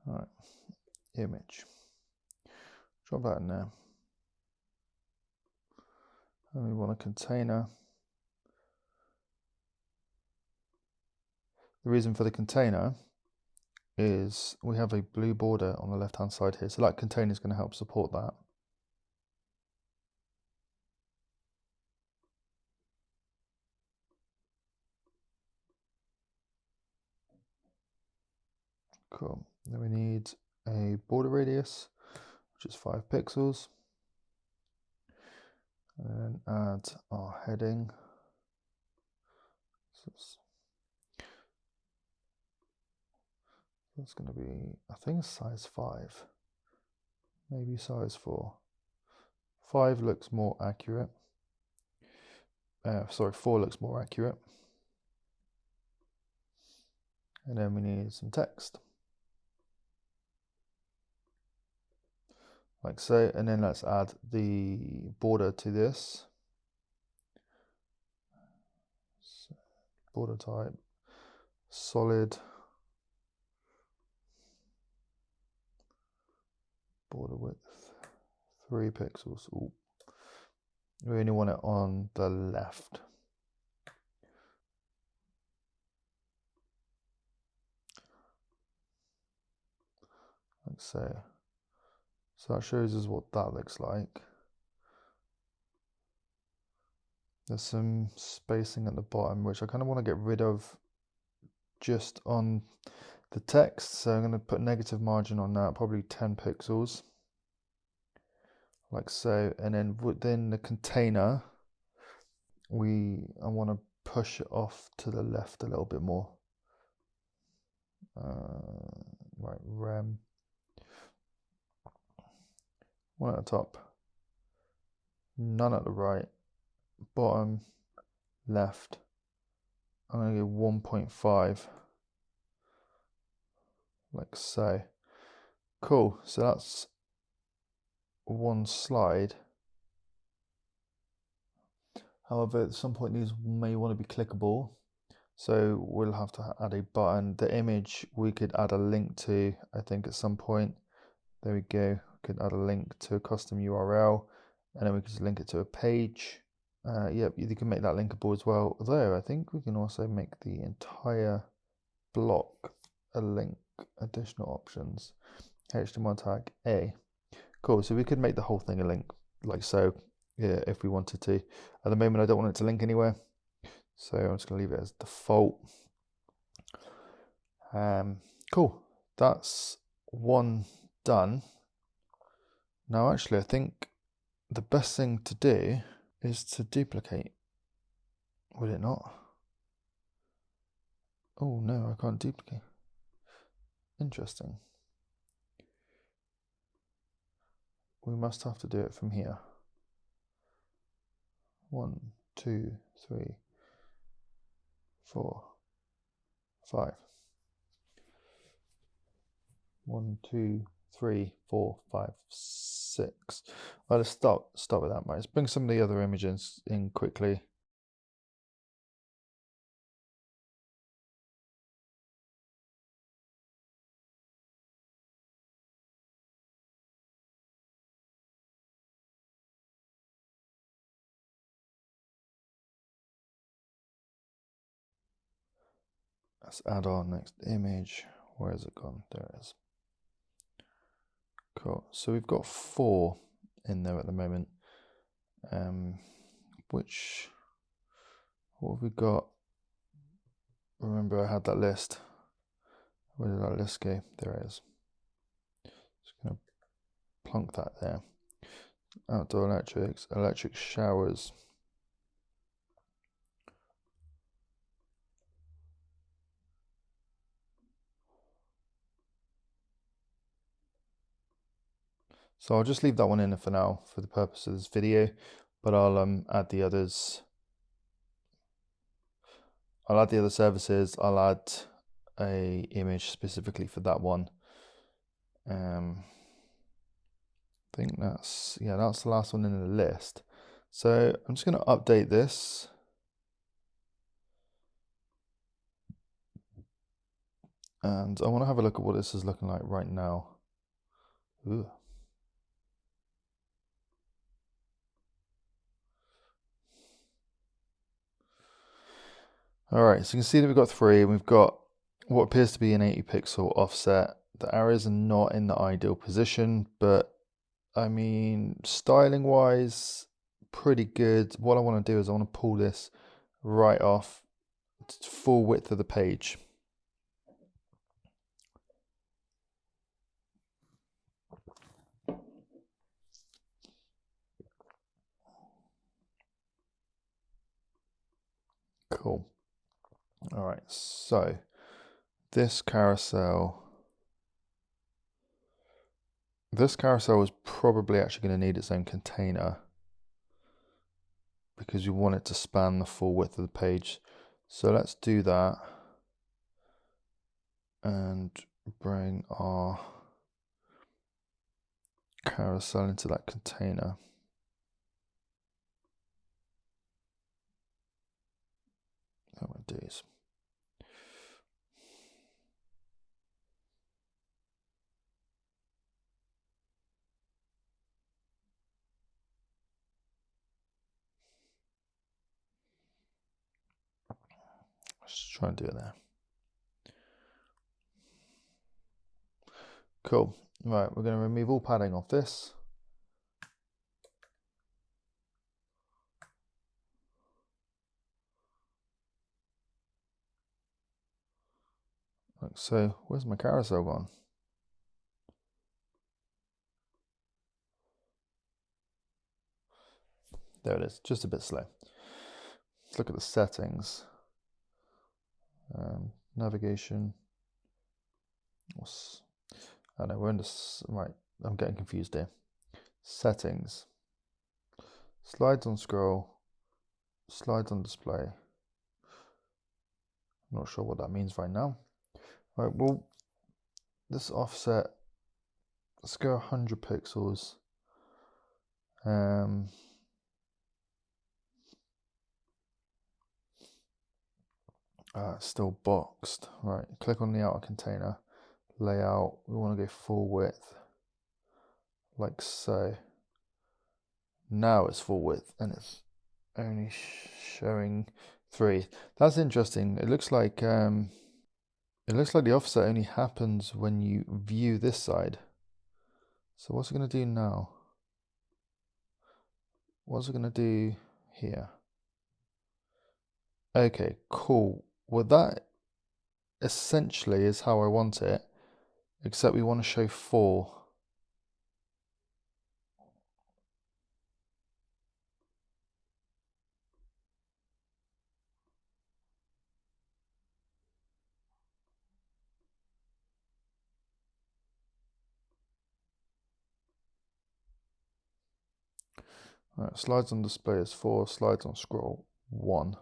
All right, image. Drop that in there. And we want a container. The reason for the container is we have a blue border on the left hand side here, so that container is going to help support that. Cool. Then we need a border radius, which is 5 pixels. And then add our heading. So that's going to be, I think, size 5. Maybe size 4. 5 looks more accurate. Sorry, 4 looks more accurate. And then we need some text. Like so, and then let's add the border to this. So, border type, solid, border width, 3 pixels. Ooh. We only want it on the left. Like so. So that shows us what that looks like. There's some spacing at the bottom, which I kind of want to get rid of just on the text. So I'm going to put negative margin on that, probably 10 pixels. Like so. And then within the container, I want to push it off to the left a little bit more. Right, rem. One at the top, none at the right, bottom, left. I'm going to go 1.5, like so. Cool, so that's one slide. However, at some point these may want to be clickable, so we'll have to add a button. The image we could add a link to, I think, at some point. There we go. We could add a link to a custom URL, and then we could just link it to a page. Yep, you can make that linkable as well. Although I think we can also make the entire block a link. Additional options. HTML tag A. Cool. So we could make the whole thing a link, like so, yeah, if we wanted to. At the moment, I don't want it to link anywhere, so I'm just going to leave it as default. Cool. That's one done. Now, actually, I think the best thing to do is to duplicate. Would it not? Oh no, I can't duplicate. Interesting. We must have to do it from here. 1, 2, 3, 4, 5. 1, 2, 3, 4, 5, 6. Well, let's start with that. Right, let's bring some of the other images in quickly. Let's add our next image. Where has it gone? There it is. Cool. So we've got 4 in there at the moment. What have we got? Remember, I had that list. Where did that list go? There it is. Just gonna plonk that there. Outdoor electrics, electric showers. So I'll just leave that one in for now for the purpose of this video, but I'll add the others. I'll add the other services. I'll add a image specifically for that one. I think that's the last one in the list. So I'm just going to update this. And I want to have a look at what this is looking like right now. Ooh. All right, so you can see that we've got 3, and we've got what appears to be an 80 pixel offset. The arrows are not in the ideal position, but I mean, styling wise, pretty good. What I want to do is I want to pull this right off to full width of the page. Cool. All right, so this carousel is probably actually going to need its own container because you want it to span the full width of the page. So let's do that and bring our carousel into that container. What I'm going to do is let's try and do it there. Cool. Right, we're going to remove all padding off this. Like so. Where's my carousel gone? There it is, just a bit slow. Let's look at the settings. Navigation. I know we're in this, right, I'm getting confused here. Settings. Slides on scroll. Slides on display. I'm not sure what that means right now. All right, well, this offset, let's go 100 pixels. It's still boxed. Right, click on the outer container, layout, we want to go full width, like so. Now it's full width and it's only showing 3. That's interesting. It looks like the offset only happens when you view this side. So what's it going to do now? What's it going to do here? Okay, cool. Well, that essentially is how I want it, except we want to show 4. Right, slides on display is 4, slides on scroll 1.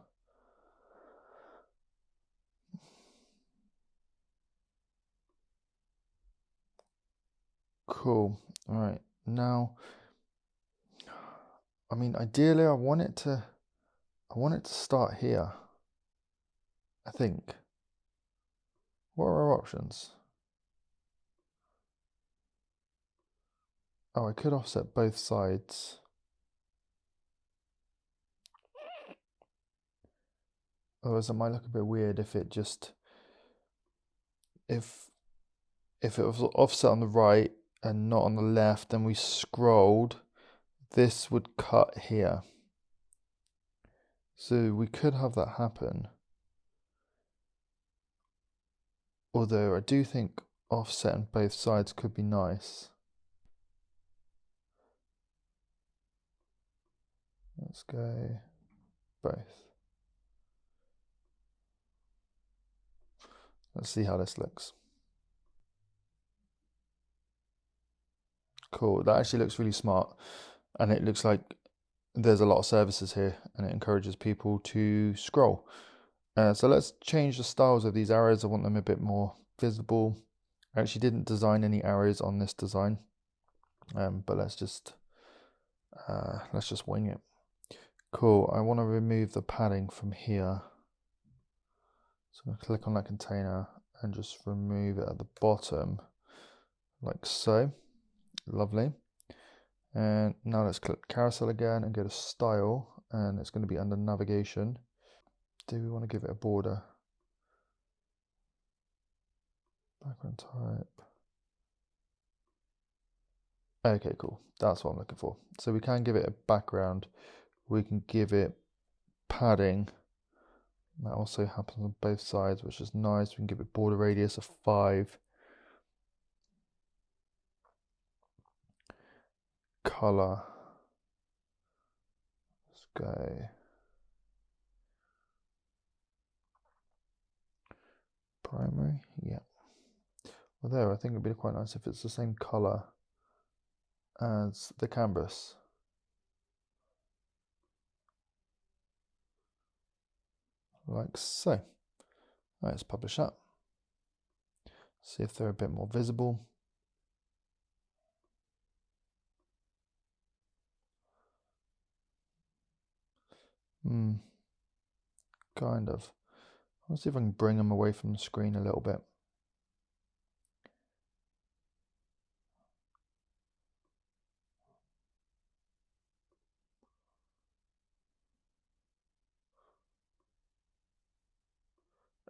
Cool. All right. Now, I mean, ideally, I want it to start here. I think. What are our options? Oh, I could offset both sides. Otherwise, it might look a bit weird if it just if it was offset on the right and not on the left, and we scrolled, this would cut here. So we could have that happen. Although I do think offset on both sides could be nice. Let's go both. Let's see how this looks. Cool, that actually looks really smart, and it looks like there's a lot of services here, and it encourages people to scroll. So let's change the styles of these arrows. I want them a bit more visible. I actually didn't design any arrows on this design, but let's just wing it. Cool, I want to remove the padding from here. So I'm going to click on that container and just remove it at the bottom, like so. Lovely. And now let's click carousel again and go to style, and it's going to be under navigation. Do we want to give it a border? Background type. Okay, cool. That's what I'm looking for. So we can give it a background. We can give it padding. That also happens on both sides, which is nice. We can give it border radius of 5. Color. Let's go. Primary, yeah. Well, there, I think it'd be quite nice if it's the same color as the canvas. Like so. Let's publish that. See if they're a bit more visible. Kind of. Let's see if I can bring them away from the screen a little bit.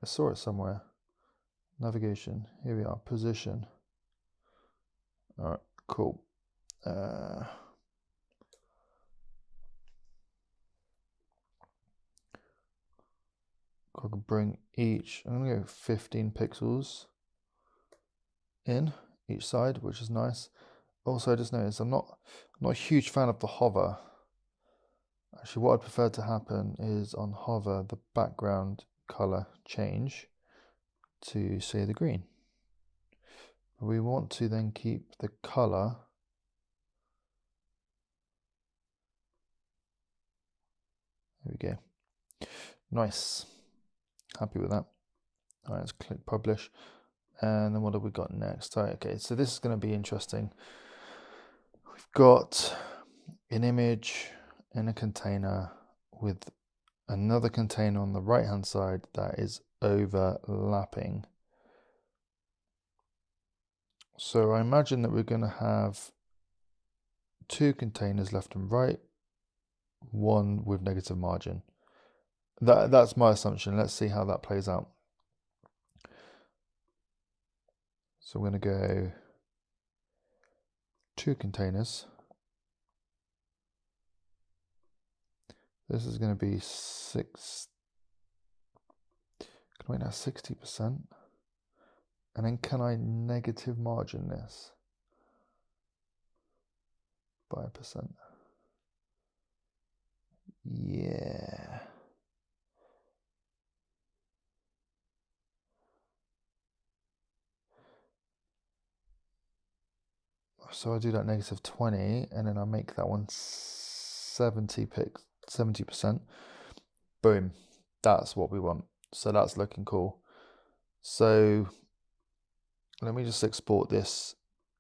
I saw it somewhere. Navigation. Here we are. Position. All right. Cool. I can bring each. I'm gonna go 15 pixels in each side, which is nice. Also, I just noticed I'm not a huge fan of the hover. Actually, what I'd prefer to happen is on hover, the background color change to, say, the green. We want to then keep the color there we go. Nice. Happy with that. All right, let's click publish. And then what have we got next? All right, okay, so this is going to be interesting. We've got an image in a container with another container on the right hand side that is overlapping. So I imagine that we're going to have two containers left and right, one with negative margin. That's my assumption. Let's see how that plays out. So we're going to go two containers. This is going to be 6. Can I make that 60%? And then can I negative margin this? 5%. Yeah. So I do that negative 20, and then I make that one 70%. Boom. That's what we want. So that's looking cool. So let me just export this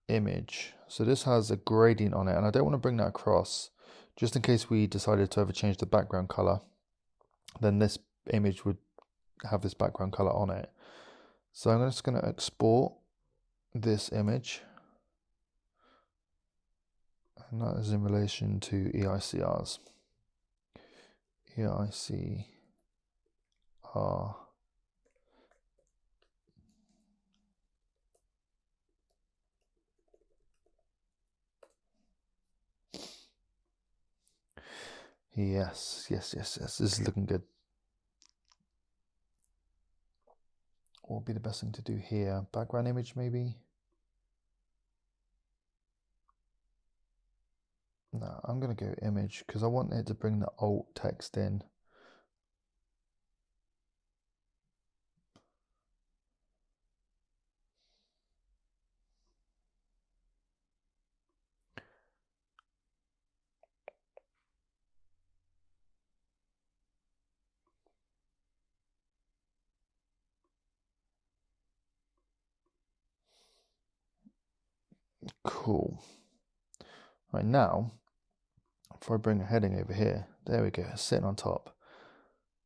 image. So this has a gradient on it, and I don't want to bring that across, just in case we decided to ever change the background color. Then this image would have this background color on it. So I'm just going to export this image, and that is in relation to EICRs. EICR. Yes. This is looking good. What would be the best thing to do here? Background image, maybe? No, I'm going to go image because I want it to bring the alt text in. Cool. Right now, if I bring a heading over here, there we go, it's sitting on top.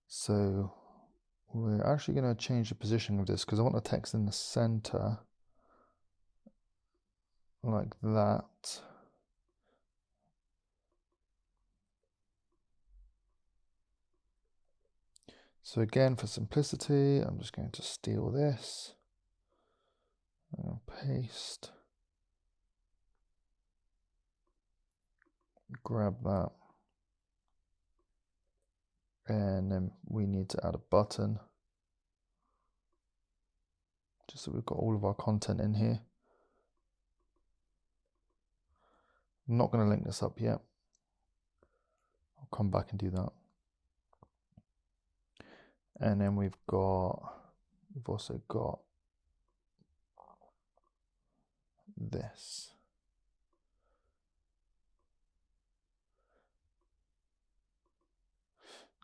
So we're actually going to change the position of this because I want the text in the center, like that. So again, for simplicity, I'm just going to steal this. I'm going to paste. Grab that. And then we need to add a button, just so we've got all of our content in here. I'm not going to link this up yet. I'll come back and do that. And then we've also got this.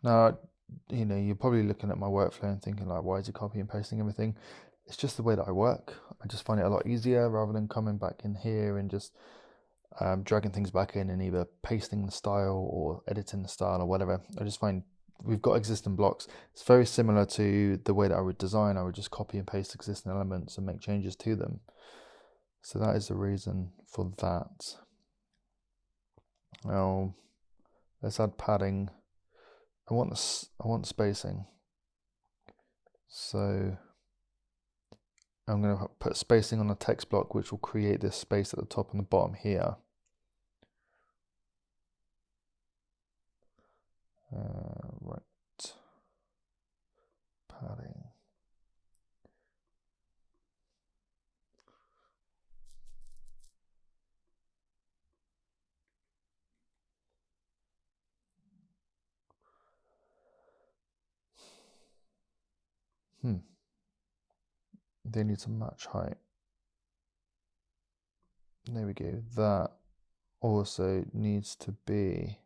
Now, you're probably looking at my workflow and thinking like, why is he copy and pasting everything? It's just the way that I work. I just find it a lot easier rather than coming back in here and just dragging things back in and either pasting the style or editing the style or whatever. I just find we've got existing blocks. It's very similar to the way that I would design. I would just copy and paste existing elements and make changes to them. So that is the reason for that. Now, let's add padding. I want spacing. So I'm going to put spacing on the text block, which will create this space at the top and the bottom here. Right. Padding. They need to match height. There we go. That also needs to be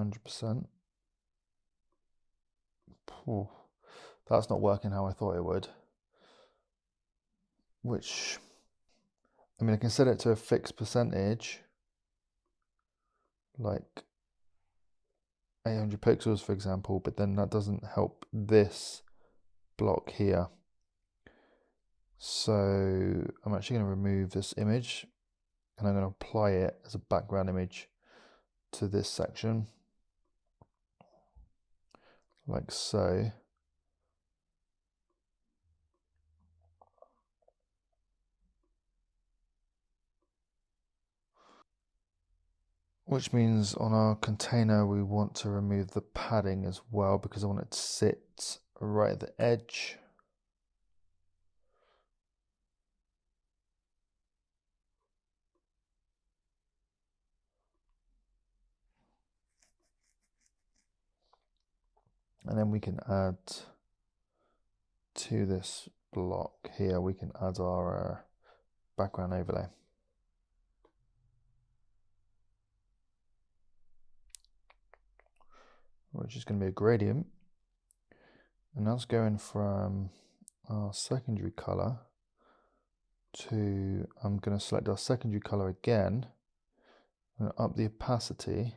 100%. That's not working how I thought it would. Which, I mean, I can set it to a fixed percentage, like 800 pixels, for example, but then that doesn't help this block here. So I'm actually going to remove this image and I'm going to apply it as a background image to this section, like so. Which means on our container we want to remove the padding as well, because I want it to sit right at the edge. And then we can add to this block here, we can add our background overlay. Which is going to be a gradient. And that's going from our secondary color to, I'm going to select our secondary color again. I'm going to up the opacity.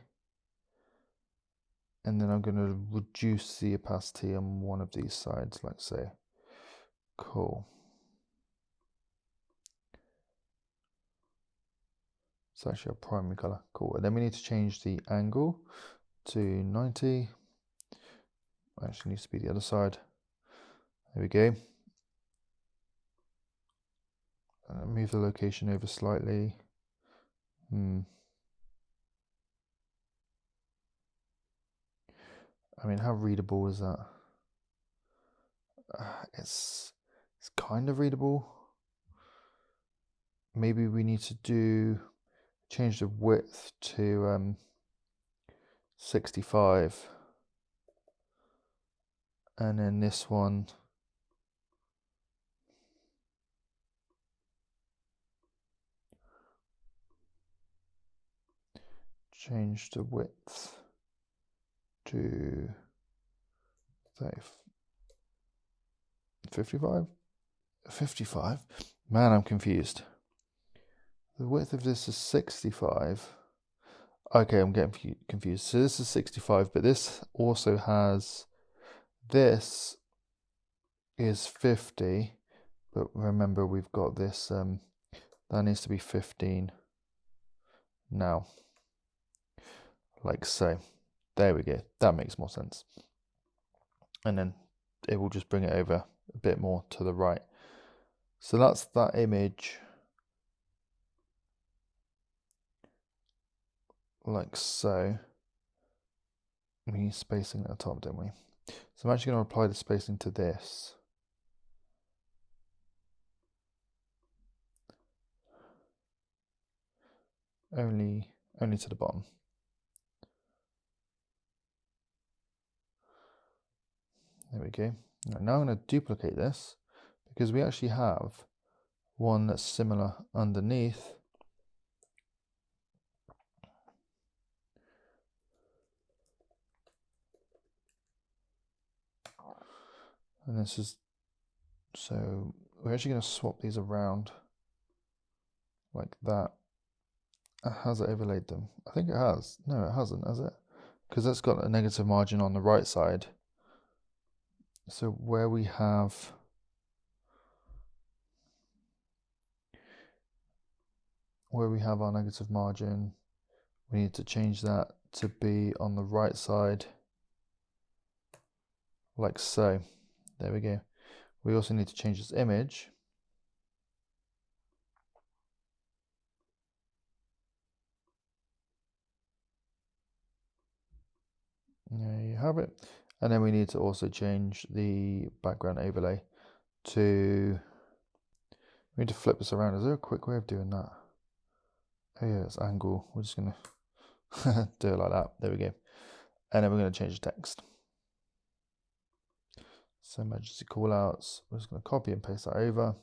And then I'm going to reduce the opacity on one of these sides, like so. Cool. It's actually a primary color. Cool. And then we need to change the angle to 90. Actually needs to be the other side. There we go. Move the location over slightly. I mean, how readable is that? It's kind of readable. Maybe we need to change the width to 65, and then this one change the width to 55. 55. Man, I'm confused. The width of this is 65. Okay, I'm getting confused. So this is 65, but this also has, this is 50, but remember we've got this, that needs to be 15 now, like so. There we go, that makes more sense. And then it will just bring it over a bit more to the right. So that's that image, like so. We need spacing at the top, don't we? So I'm actually going to apply the spacing to this. Only to the bottom. There we go. Now I'm going to duplicate this, because we actually have one that's similar underneath. And this is, so we're actually going to swap these around like that. Has it overlaid them? I think it has. No, it hasn't, has it? Because that's got a negative margin on the right side. So where we have our negative margin, we need to change that to be on the right side, like so. There we go. We also need to change this image. There you have it. And then we need to also change the background overlay to, we need to flip this around. Is there a quick way of doing that? Oh yeah, it's angle. We're just going to do it like that. There we go. And then we're going to change the text. So emergency callouts. We're just going to copy and paste that over.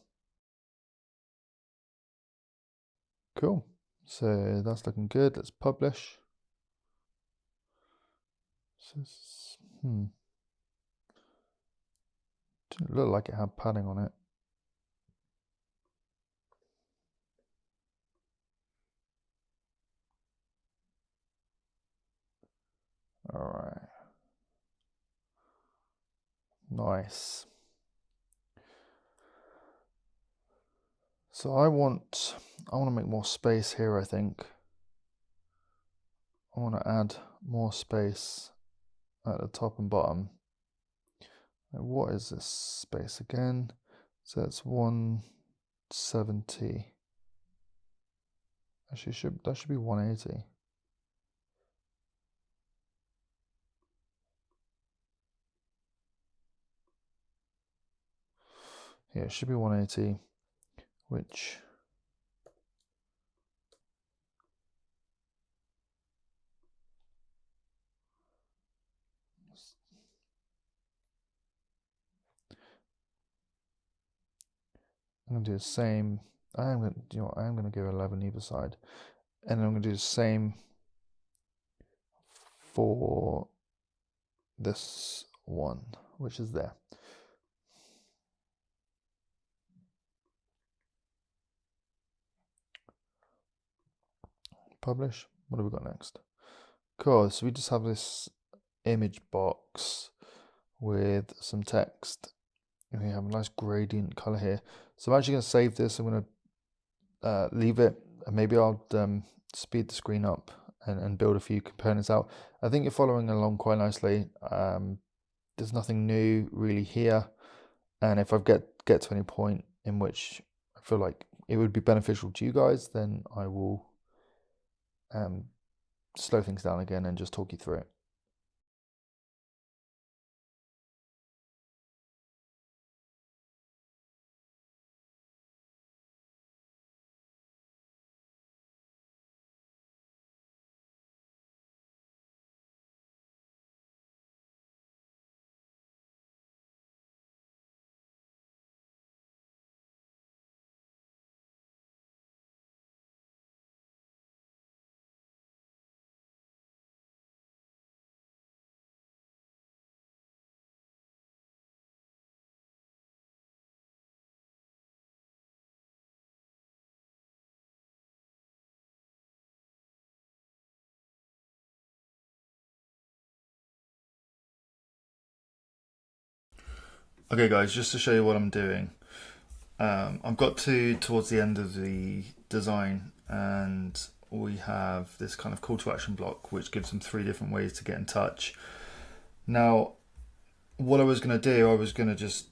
Cool. So that's looking good. Let's publish. So, didn't look like it had padding on it. All right. Nice. So I want to make more space here, I think. I want to add more space at the top and bottom. What is this space again? So that's 170. Actually, that should be 180. Yeah, it should be 180, which I'm gonna do the same. I am gonna go 11 either side, and then I'm gonna do the same for this one, which is there. Publish. What have we got next? Cool. So we just have this image box with some text. And we have a nice gradient color here. So I'm actually going to save this. I'm going to leave it, and maybe I'll speed the screen up and build a few components out. I think you're following along quite nicely. There's nothing new really here, and if I get to any point in which I feel like it would be beneficial to you guys, then I will slow things down again and just talk you through it. Okay guys, just to show you what I'm doing. I've got towards the end of the design, and we have this kind of call to action block which gives them 3 different ways to get in touch. Now, what I was going to do, I was going to just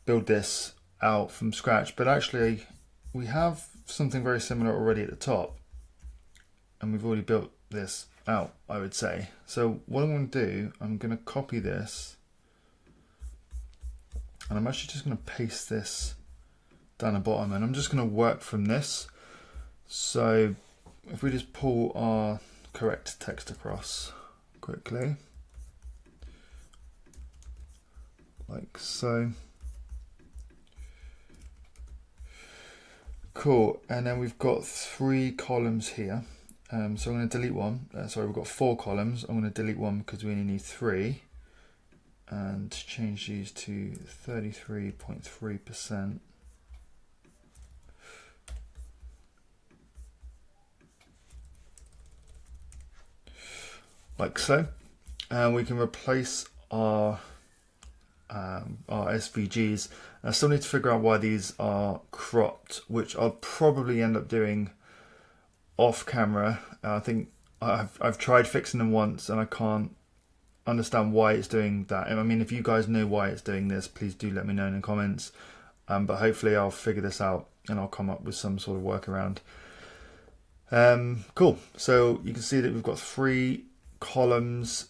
build this out from scratch, but actually we have something very similar already at the top, and we've already built this out, I would say. So what I'm going to do, I'm going to copy this, and I'm actually just going to paste this down the bottom, and I'm just going to work from this. So if we just pull our correct text across quickly, like so. Cool, and then we've got 3 columns here. So I'm going to delete one. Sorry, we've got 4 columns. I'm going to delete one because we only need 3. And change these to 33.3%. Like so. And we can replace our SVGs. I still need to figure out why these are cropped, which I'll probably end up doing off camera. I think I've tried fixing them once and I can't understand why it's doing that. I mean, if you guys know why it's doing this, please do let me know in the comments. But hopefully I'll figure this out and I'll come up with some sort of workaround. Cool. So you can see that we've got 3 columns,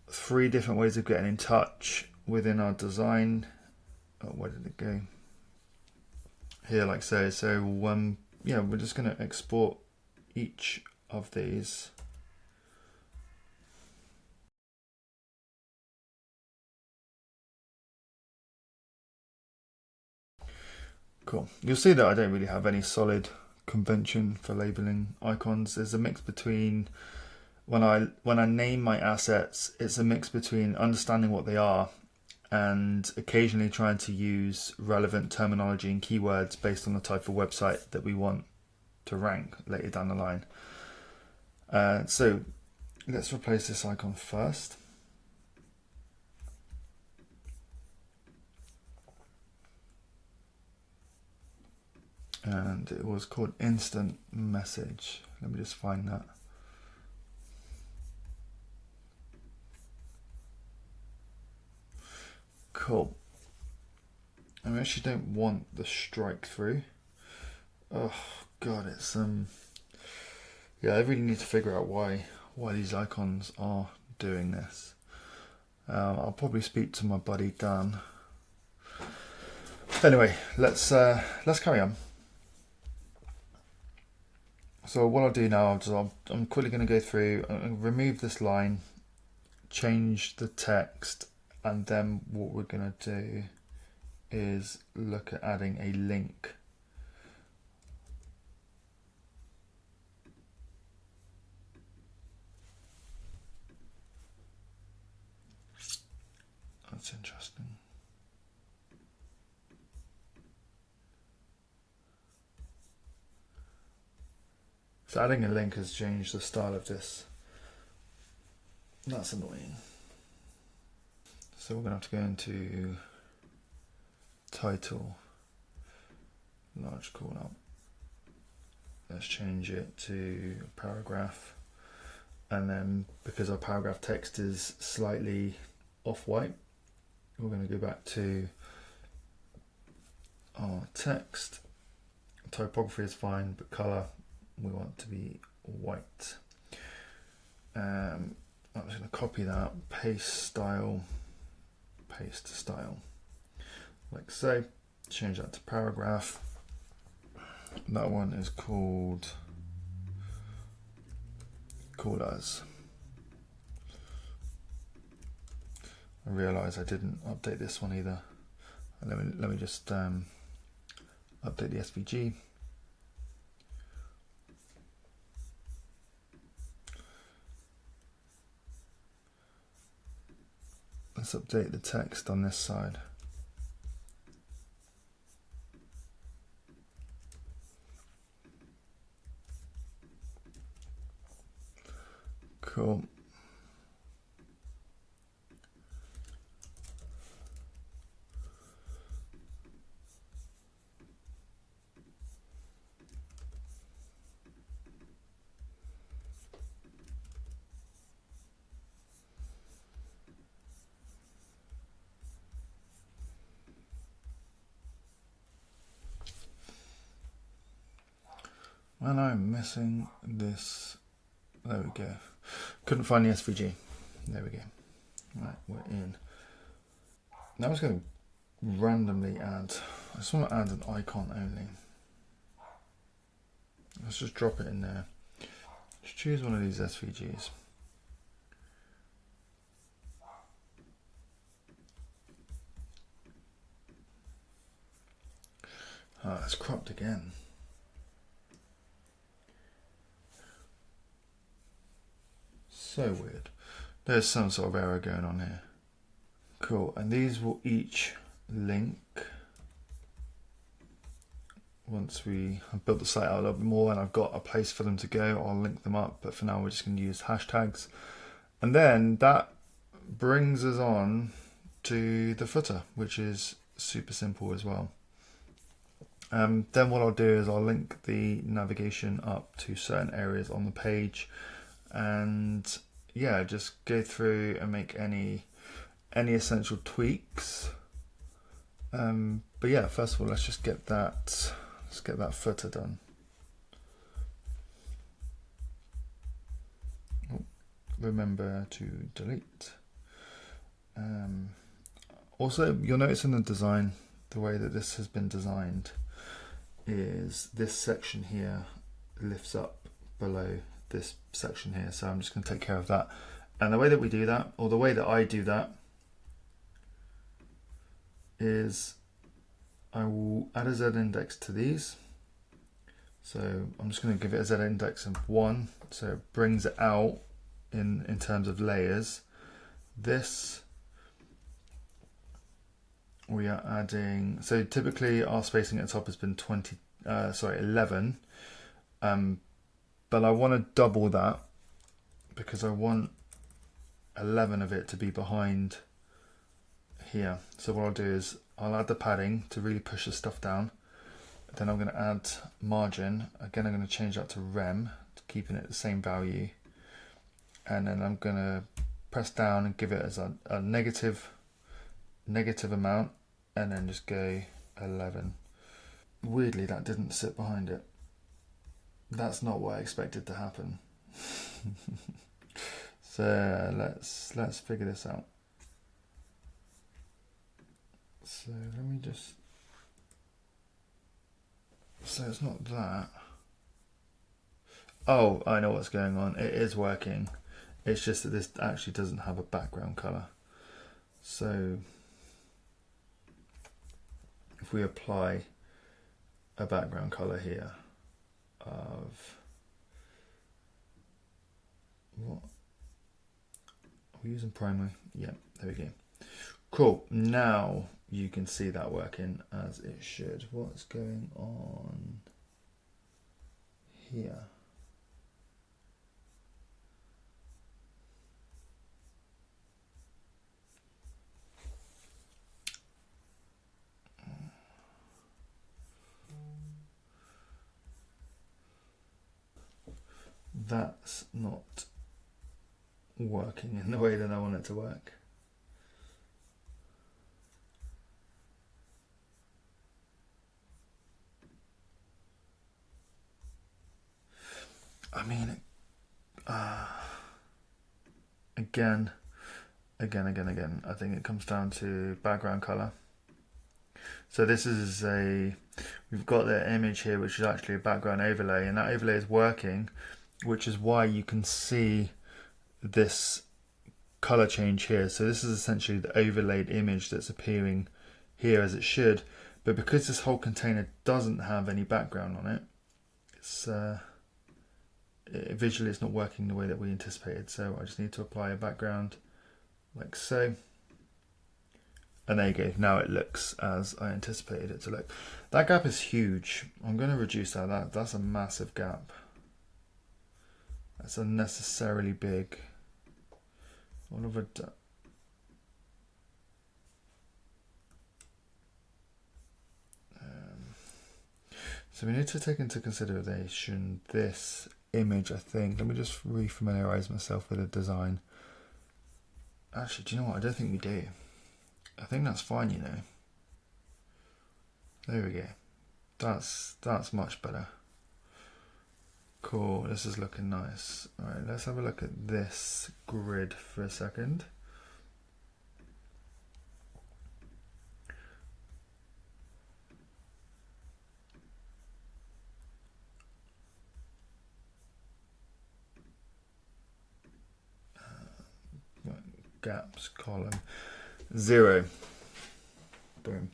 3 different ways of getting in touch within our design. Oh, where did it go? Here, like so. So yeah, we're just going to export each of these. Cool. You'll see that I don't really have any solid convention for labeling icons. There's a mix between when I name my assets, it's a mix between understanding what they are and occasionally trying to use relevant terminology and keywords based on the type of website that we want to rank later down the line. So let's replace this icon first. And it was called instant message. Let me just find that. Cool. I actually don't want the strike through. Oh god, it's yeah, I really need to figure out why these icons are doing this. I'll probably speak to my buddy Dan. Anyway, let's carry on. So what I'll do now is I'm quickly going to go through and remove this line, change the text, and then what we're going to do is look at adding a link. That's interesting. So adding a link has changed the style of this. That's annoying. So we're going to have to go into title, large call up. Let's change it to paragraph. And then because our paragraph text is slightly off-white, we're going to go back to our text. Typography is fine, but color we want to be white. I'm just going to copy that, paste style, like so. Change that to paragraph. That one is called as. I realise I didn't update this one either. Let me just update the SVG. Let's update the text on this side. Cool. And I'm missing this. There we go. Couldn't find the SVG. There we go. Right, we're in. Now I'm just going to randomly add. I just want to add an icon only. Let's just drop it in there. Just choose one of these SVGs. Oh, it's cropped again. So weird. There's some sort of error going on here. Cool, and these will each link once we have built the site out a little bit more and I've got a place for them to go. I'll link them up, but for now we're just going to use hashtags. And then that brings us on to the footer, which is super simple as well. Then what I'll do is I'll link the navigation up to certain areas on the page. And yeah, just go through and make any essential tweaks. But yeah, first of all, let's get that footer done. Oh, remember to delete. Also, you'll notice in the design, the way that this has been designed is this section here lifts up below this section here, so I'm just going to take care of that. And the way that we do that, or the way that I do that, is I will add a Z index to these. So I'm just going to give it a Z index of 1, so it brings it out in terms of layers. This we are adding, so typically our spacing at the top has been 11, but I want to double that because I want 11 of it to be behind here. So what I'll do is I'll add the padding to really push the stuff down. Then I'm going to add margin. Again, I'm going to change that to rem, keeping it the same value. And then I'm going to press down and give it as a negative amount, and then just go 11. Weirdly, that didn't sit behind it. That's not what I expected to happen. So let's figure this out. So let me just. So it's not that. Oh, I know what's going on. It is working. It's just that this actually doesn't have a background color. So if we apply a background color here of what are we using, primary? Yeah, there we go. Cool. Now you can see that working as it should. What's going on here? That's not working in the way that I want it to work. I mean, again, I think it comes down to background color. So this is we've got the image here, which is actually a background overlay, and that overlay is working, which is why you can see this color change here. So this is essentially the overlaid image that's appearing here as it should, but because this whole container doesn't have any background on it, it's visually it's not working the way that we anticipated. So I just need to apply a background like so. And there you go, now it looks as I anticipated it to look. That gap is huge. I'm going to reduce that. That's a massive gap. That's unnecessarily big. What have I done? So we need to take into consideration this image, I think. Let me just re-familiarize myself with the design. Actually, do you know what? I don't think we do. I think that's fine, you know. There we go. That's much better. Cool, this is looking nice. Alright, let's have a look at this grid for a second. Gaps, column, 0. Boom.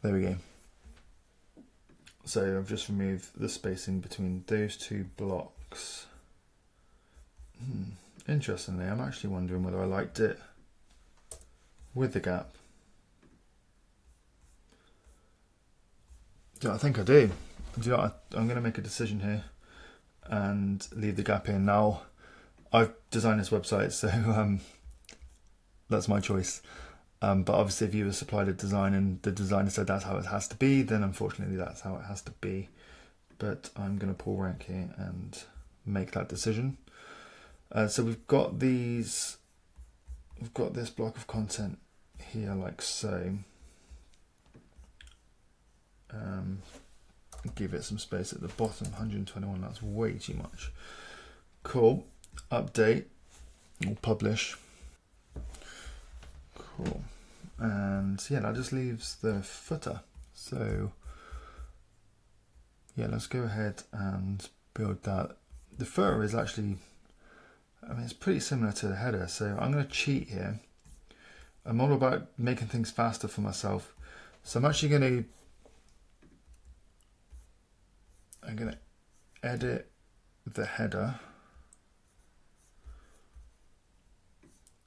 There we go. So I've just removed the spacing between those two blocks. Interestingly, I'm actually wondering whether I liked it with the gap. Yeah, I think I do. You know, I'm going to make a decision here and leave the gap in. Now, I've designed this website, so that's my choice. But obviously if you were supplied a design and the designer said that's how it has to be, then unfortunately that's how it has to be. But I'm going to pull rank here and make that decision. So we've got this block of content here like so. Give it some space at the bottom, 121, that's way too much. Cool, update or publish. Cool. And yeah, that just leaves the footer. So yeah, let's go ahead and build that. The footer is actually, I mean, it's pretty similar to the header. So I'm going to cheat here. I'm all about making things faster for myself. So I'm actually going to edit the header.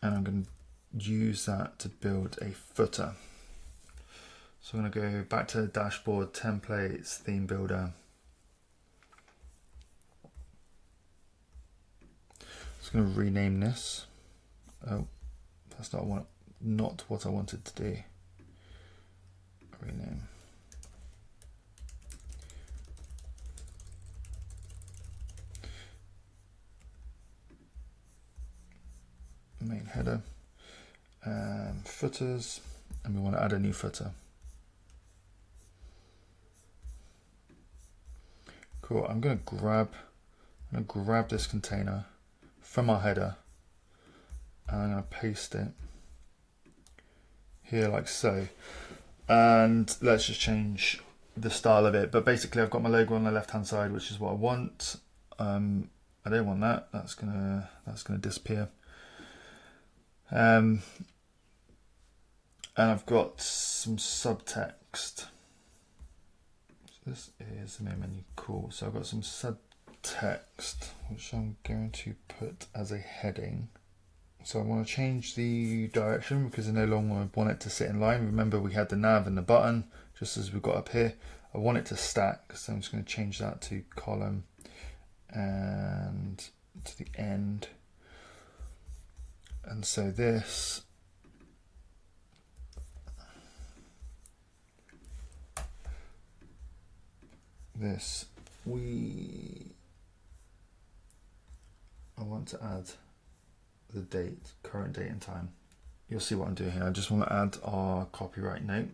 And I'm going to use that to build a footer. So I'm going to go back to the dashboard, templates, theme builder. So just going to rename this. Oh, that's not what I wanted to do. Rename. Main header. Footers, and we want to add a new footer. Cool. I'm going to grab this container from our header, and I'm going to paste it here like so. And let's just change the style of it. But basically, I've got my logo on the left-hand side, which is what I want. I don't want that. That's gonna disappear. And I've got some subtext. This is the main menu. Cool. So I've got some subtext, which I'm going to put as a heading. So I want to change the direction because I no longer want it to sit in line. Remember, we had the nav and the button, just as we got up here. I want it to stack, so I'm just going to change that to column and to the end. And so this I want to add the date, current date and time. You'll see what I'm doing here. I just want to add our copyright note.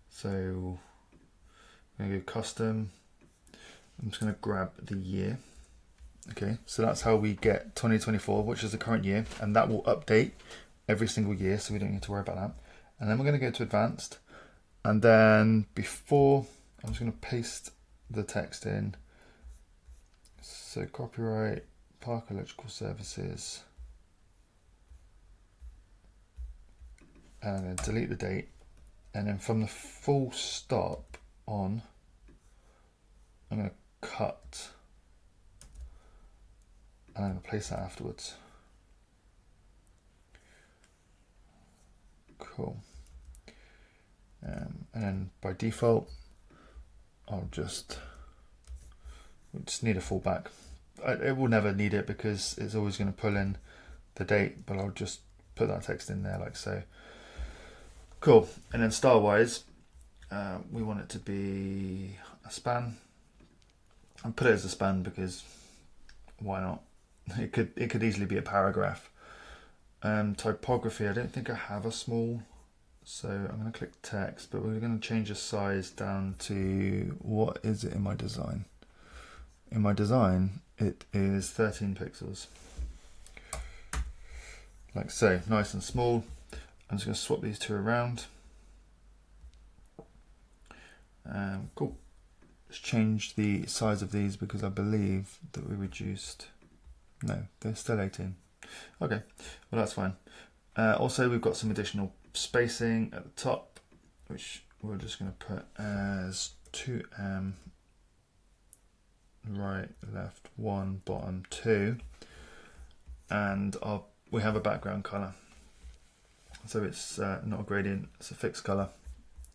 So I'm going to go custom. I'm just going to grab the year. Okay, so that's how we get 2024, which is the current year, and that will update every single year, so we don't need to worry about that. And then we're going to go to advanced, and then before, I'm just going to paste the text in. So copyright, Park Electrical Services, and I'm going to delete the date, and then from the full stop on, I'm going to cut, and I'm going to place that afterwards. Cool. And then by default, we just need a fallback. It will never need it because it's always going to pull in the date, but I'll just put that text in there like so. Cool. And then style wise, we want it to be a span. I'll put it as a span because why not? It could easily be a paragraph. Typography, I don't think I have a small, so I'm going to click text, but we're going to change the size down to, what is it in my design? In my design, it is 13 pixels. Like so, nice and small. I'm just going to swap these two around. Cool. Let's change the size of these because I believe that we reduced. No, they're still 18. Okay, well that's fine. Also, we've got some additional spacing at the top, which we're just going to put as 2M, right, left, 1, bottom, 2, and we have a background color. So it's not a gradient, it's a fixed color,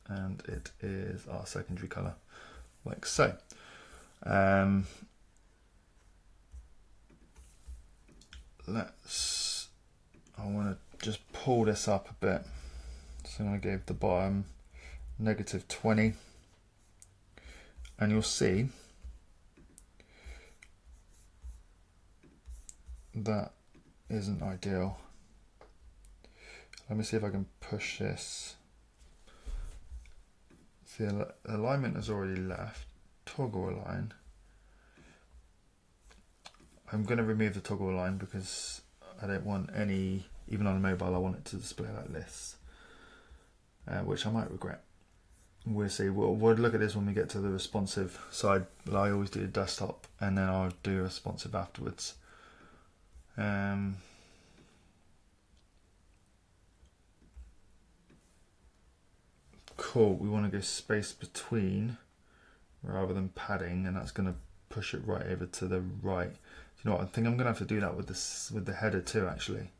and it is our secondary color, like so. I want to just pull this up a bit. So I'm going to give the bottom -20, and you'll see that isn't ideal. Let me see if I can push this. See, the alignment has already left. Toggle align. I'm going to remove the toggle align because I don't want any, even on a mobile, I want it to display like this, which I might regret. We'll see. We'll look at this when we get to the responsive side. But I always do the desktop and then I'll do responsive afterwards. Cool. We want to go space between rather than padding, and that's going to push it right over to the right. You know what? I think I'm going to have to do that with this, with the header too, actually.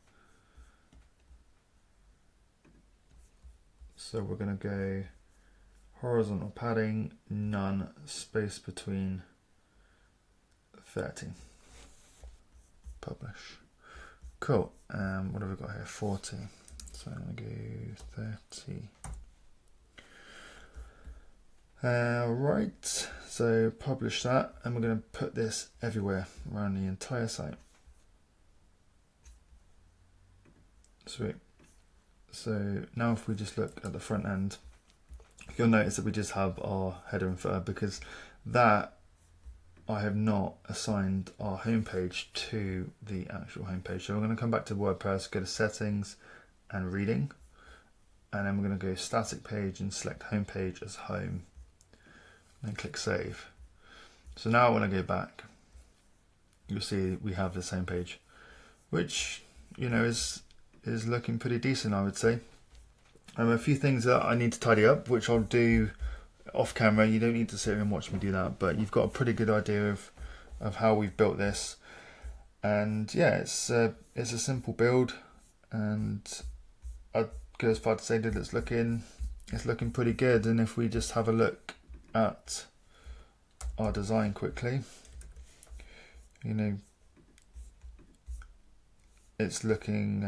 So we're going to go horizontal padding, none, space between 30. publish. Cool. What have we got here? 40. So I'm going to go 30. Right, so publish that, and we're going to put this everywhere around the entire site. Sweet. So now if we just look at the front end, you'll notice that we just have our header and footer, because that I have not assigned our homepage to the actual homepage. So we're going to come back to WordPress, go to settings and reading, and then we're going to go static page and select homepage as home, and then click save. So now when I go back, you'll see we have this homepage, which, you know, is looking pretty decent, I would say. A few things that I need to tidy up, which I'll do off camera. You don't need to sit here and watch me do that, but you've got a pretty good idea of how we've built this. And yeah, it's a simple build, and I'd go as far to say that it's looking pretty good. And if we just have a look at our design quickly, you know, it's looking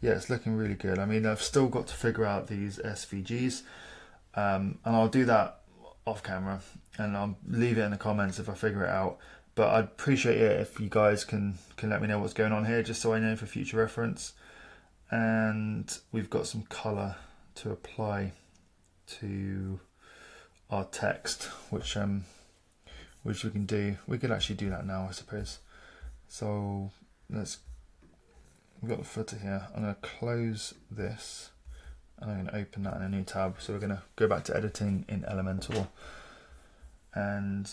it's looking really good. I mean, I've still got to figure out these SVGs, and I'll do that off camera, and I'll leave it in the comments if I figure it out. But I'd appreciate it if you guys can let me know what's going on here, just so I know for future reference. And we've got some color to apply to our text, which we can do. We could actually do that now, I suppose. So we've got the footer here. I'm going to close this, and I'm going to open that in a new tab. So we're going to go back to editing in Elementor, and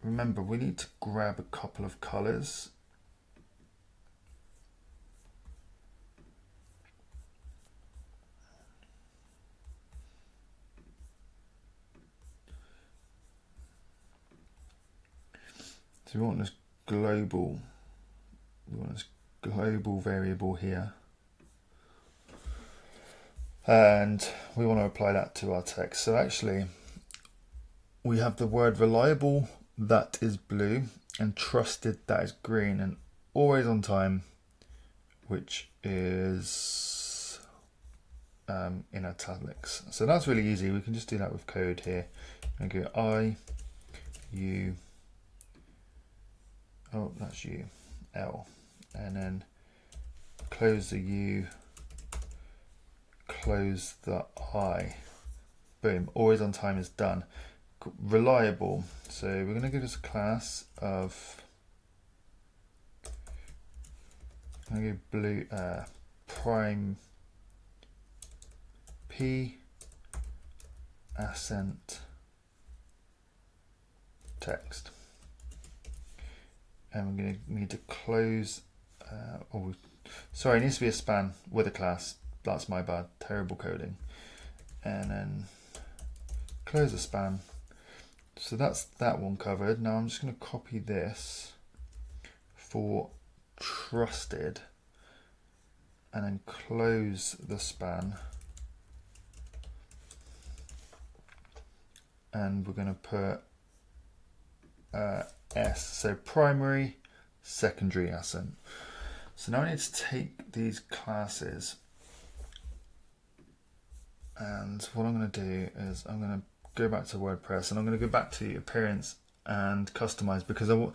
remember, we need to grab a couple of colors. So we want this global variable here, and we want to apply that to our text. So actually, we have the word reliable, that is blue, and trusted, that is green, and always on time, which is in italics. So that's really easy. We can just do that with code here. And go I, U, oh, that's U, L, and then close the U, close the I. Boom, always on time is done. Reliable, so we're going to give this a class of, I'm going to go blue, prime P accent text, and we're going to need to close, sorry, it needs to be a span with a class. That's my bad, terrible coding. And then close the span. So that's that one covered. Now I'm just going to copy this for trusted, and then close the span, and we're going to put S, so primary, secondary accent. So now I need to take these classes, and what I'm going to do is I'm going to go back to WordPress, and I'm going to go back to appearance and customize, because I'm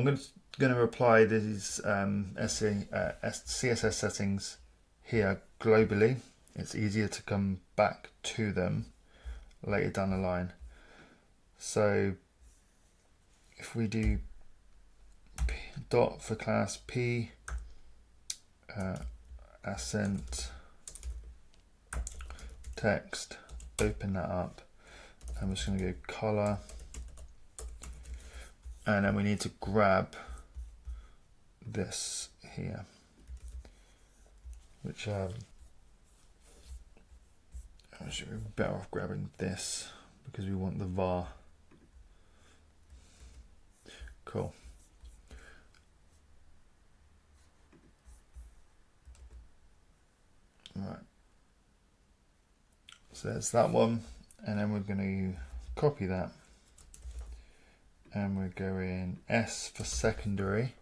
going to apply these CSS settings here globally. It's easier to come back to them later down the line. So if we do dot for class P accent text, open that up. I'm just going to go color, and then we need to grab this here, which I should be better off grabbing this, because we want the var. Cool. Right. So there's that one. And then we're going to copy that, and we're going S for secondary,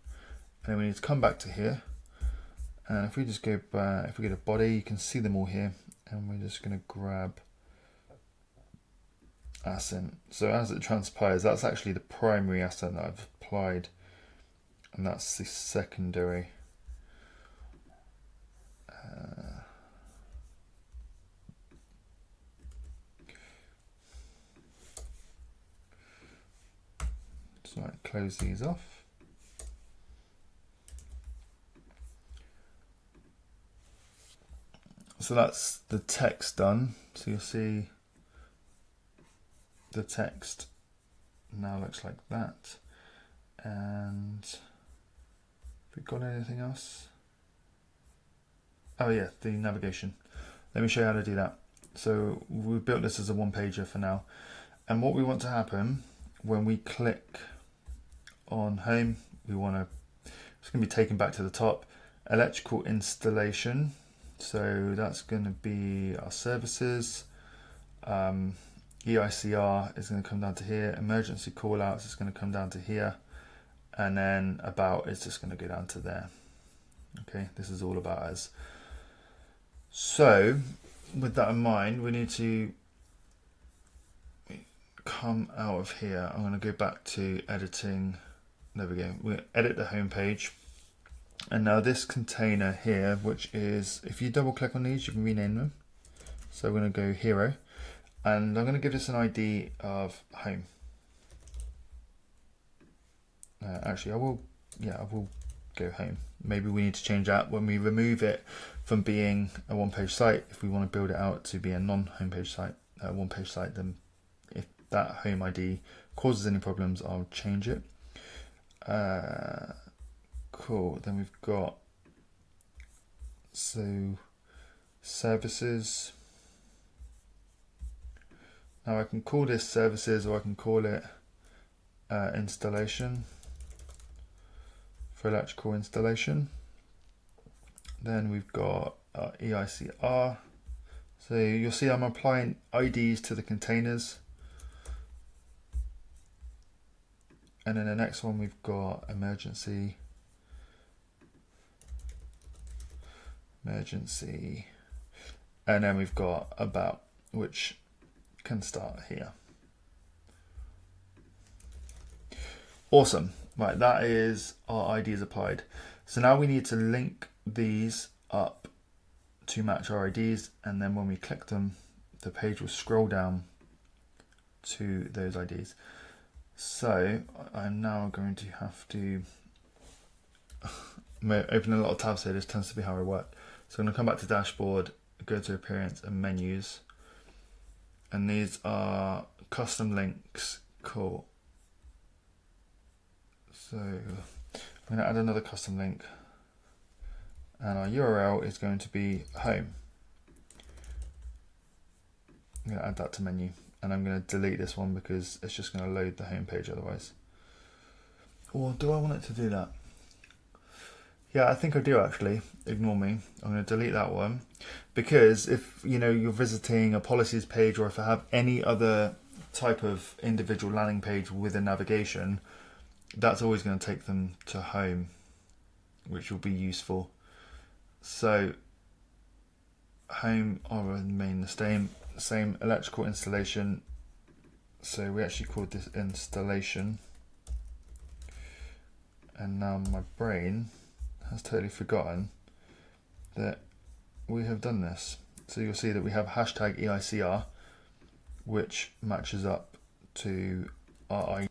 And then we need to come back to here. And if we just go back, if we get a body, you can see them all here. And we're just going to grab accent. So as it transpires, that's actually the primary accent that I've applied. And that's the secondary. So I close these off. So that's the text done. So you'll see the text now looks like that. And have we got anything else? Oh yeah, the navigation. Let me show you how to do that. So we've built this as a one-pager for now. And what we want to happen when we click on home, it's going to be taken back to the top. Electrical installation. So that's going to be our services. EICR is going to come down to here. Emergency callouts is going to come down to here. And then about is just going to go down to there. Okay, this is all about us. So with that in mind, we need to come out of here. I'm going to go back to editing. There we go. We'll edit the home page. And now this container here, which is, if you double click on these, you can rename them. So we're going to go hero. And I'm going to give this an ID of home. Actually, I will go home. Maybe we need to change that when we remove it from being a one-page site. If we want to build it out to be a non-homepage site, one-page site, then if that home ID causes any problems, I'll change it. Cool. Then we've got services. Now I can call this services, or I can call it installation for electrical installation. Then we've got EICR. So you'll see I'm applying IDs to the containers. And then the next one we've got emergency. And then we've got about, which can start here. Awesome. Right, that is our IDs applied. So now we need to link these up to match our IDs, and then when we click them, the page will scroll down to those IDs. So I'm now going to have to open a lot of tabs here. This tends to be how I work. So I'm going to come back to dashboard, go to appearance and menus. And these are custom links. Cool. So I'm going to add another custom link. And our URL is going to be home. I'm going to add that to menu. And I'm going to delete this one because it's just going to load the home page otherwise. Or do I want it to do that? Yeah, I think I do actually. Ignore me. I'm going to delete that one because if you're visiting a policies page, or if I have any other type of individual landing page with a navigation, that's always going to take them to home, which will be useful. So home will remain the same electrical installation. So we actually called this installation, and now my brain has totally forgotten that we have done this. So you'll see that we have hashtag EICR, which matches up to our ID.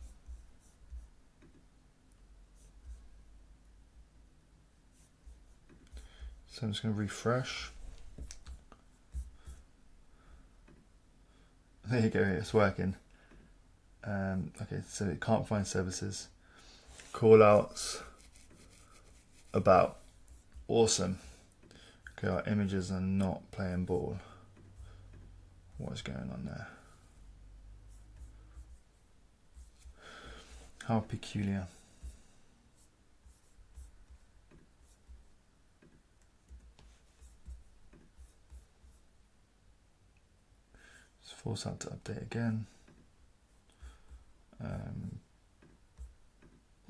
So I'm just going to refresh. There you go, it's working. Okay, so it can't find services. Callouts. About. Awesome. Okay, our images are not playing ball. What is going on there? How peculiar. Let's force that to update again.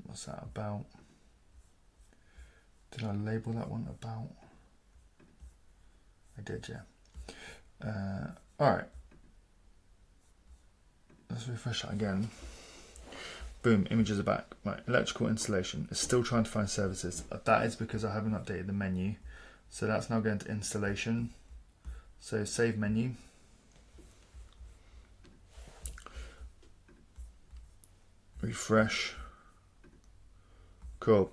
What's that about? Did I label that one about? I did, yeah. All right. Let's refresh that again. Boom, images are back. Right, electrical installation. It's still trying to find services. That is because I haven't updated the menu. So that's now going to installation. So save menu. Refresh. Cool.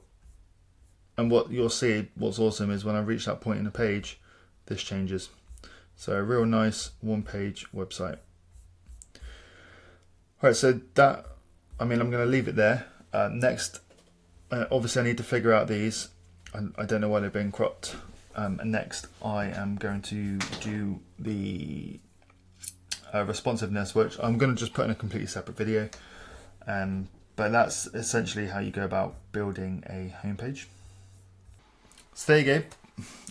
And what you'll see, what's awesome is when I reach that point in the page, this changes. So a real nice one-page website. All right, so that, I'm going to leave it there. Next, obviously I need to figure out these. I don't know why they're being cropped. And next I am going to do the responsiveness, which I'm going to just put in a completely separate video. But that's essentially how you go about building a homepage. So there you go.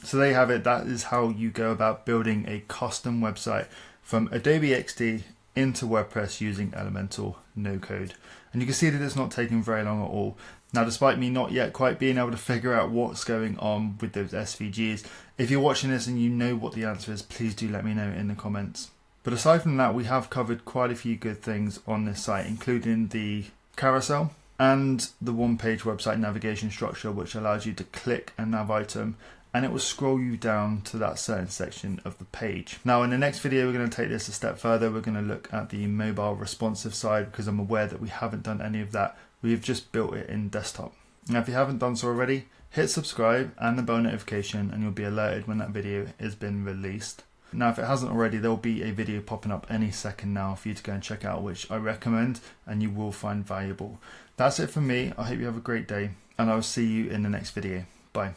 So there you have it. That is how you go about building a custom website from Adobe XD into WordPress using Elementor no code. And you can see that it's not taking very long at all. Now, despite me not yet quite being able to figure out what's going on with those SVGs, if you're watching this and you know what the answer is, please do let me know in the comments. But aside from that, we have covered quite a few good things on this site, including the carousel and the one-page website navigation structure, which allows you to click a nav item and it will scroll you down to that certain section of the page. Now in the next video, we're going to take this a step further. We're going to look at the mobile responsive side because I'm aware that we haven't done any of that. We've just built it in desktop. Now if you haven't done so already, hit subscribe and the bell notification and you'll be alerted when that video has been released. Now if it hasn't already, there'll be a video popping up any second now for you to go and check out, which I recommend and you will find valuable. That's it from me. I hope you have a great day and I'll see you in the next video. Bye.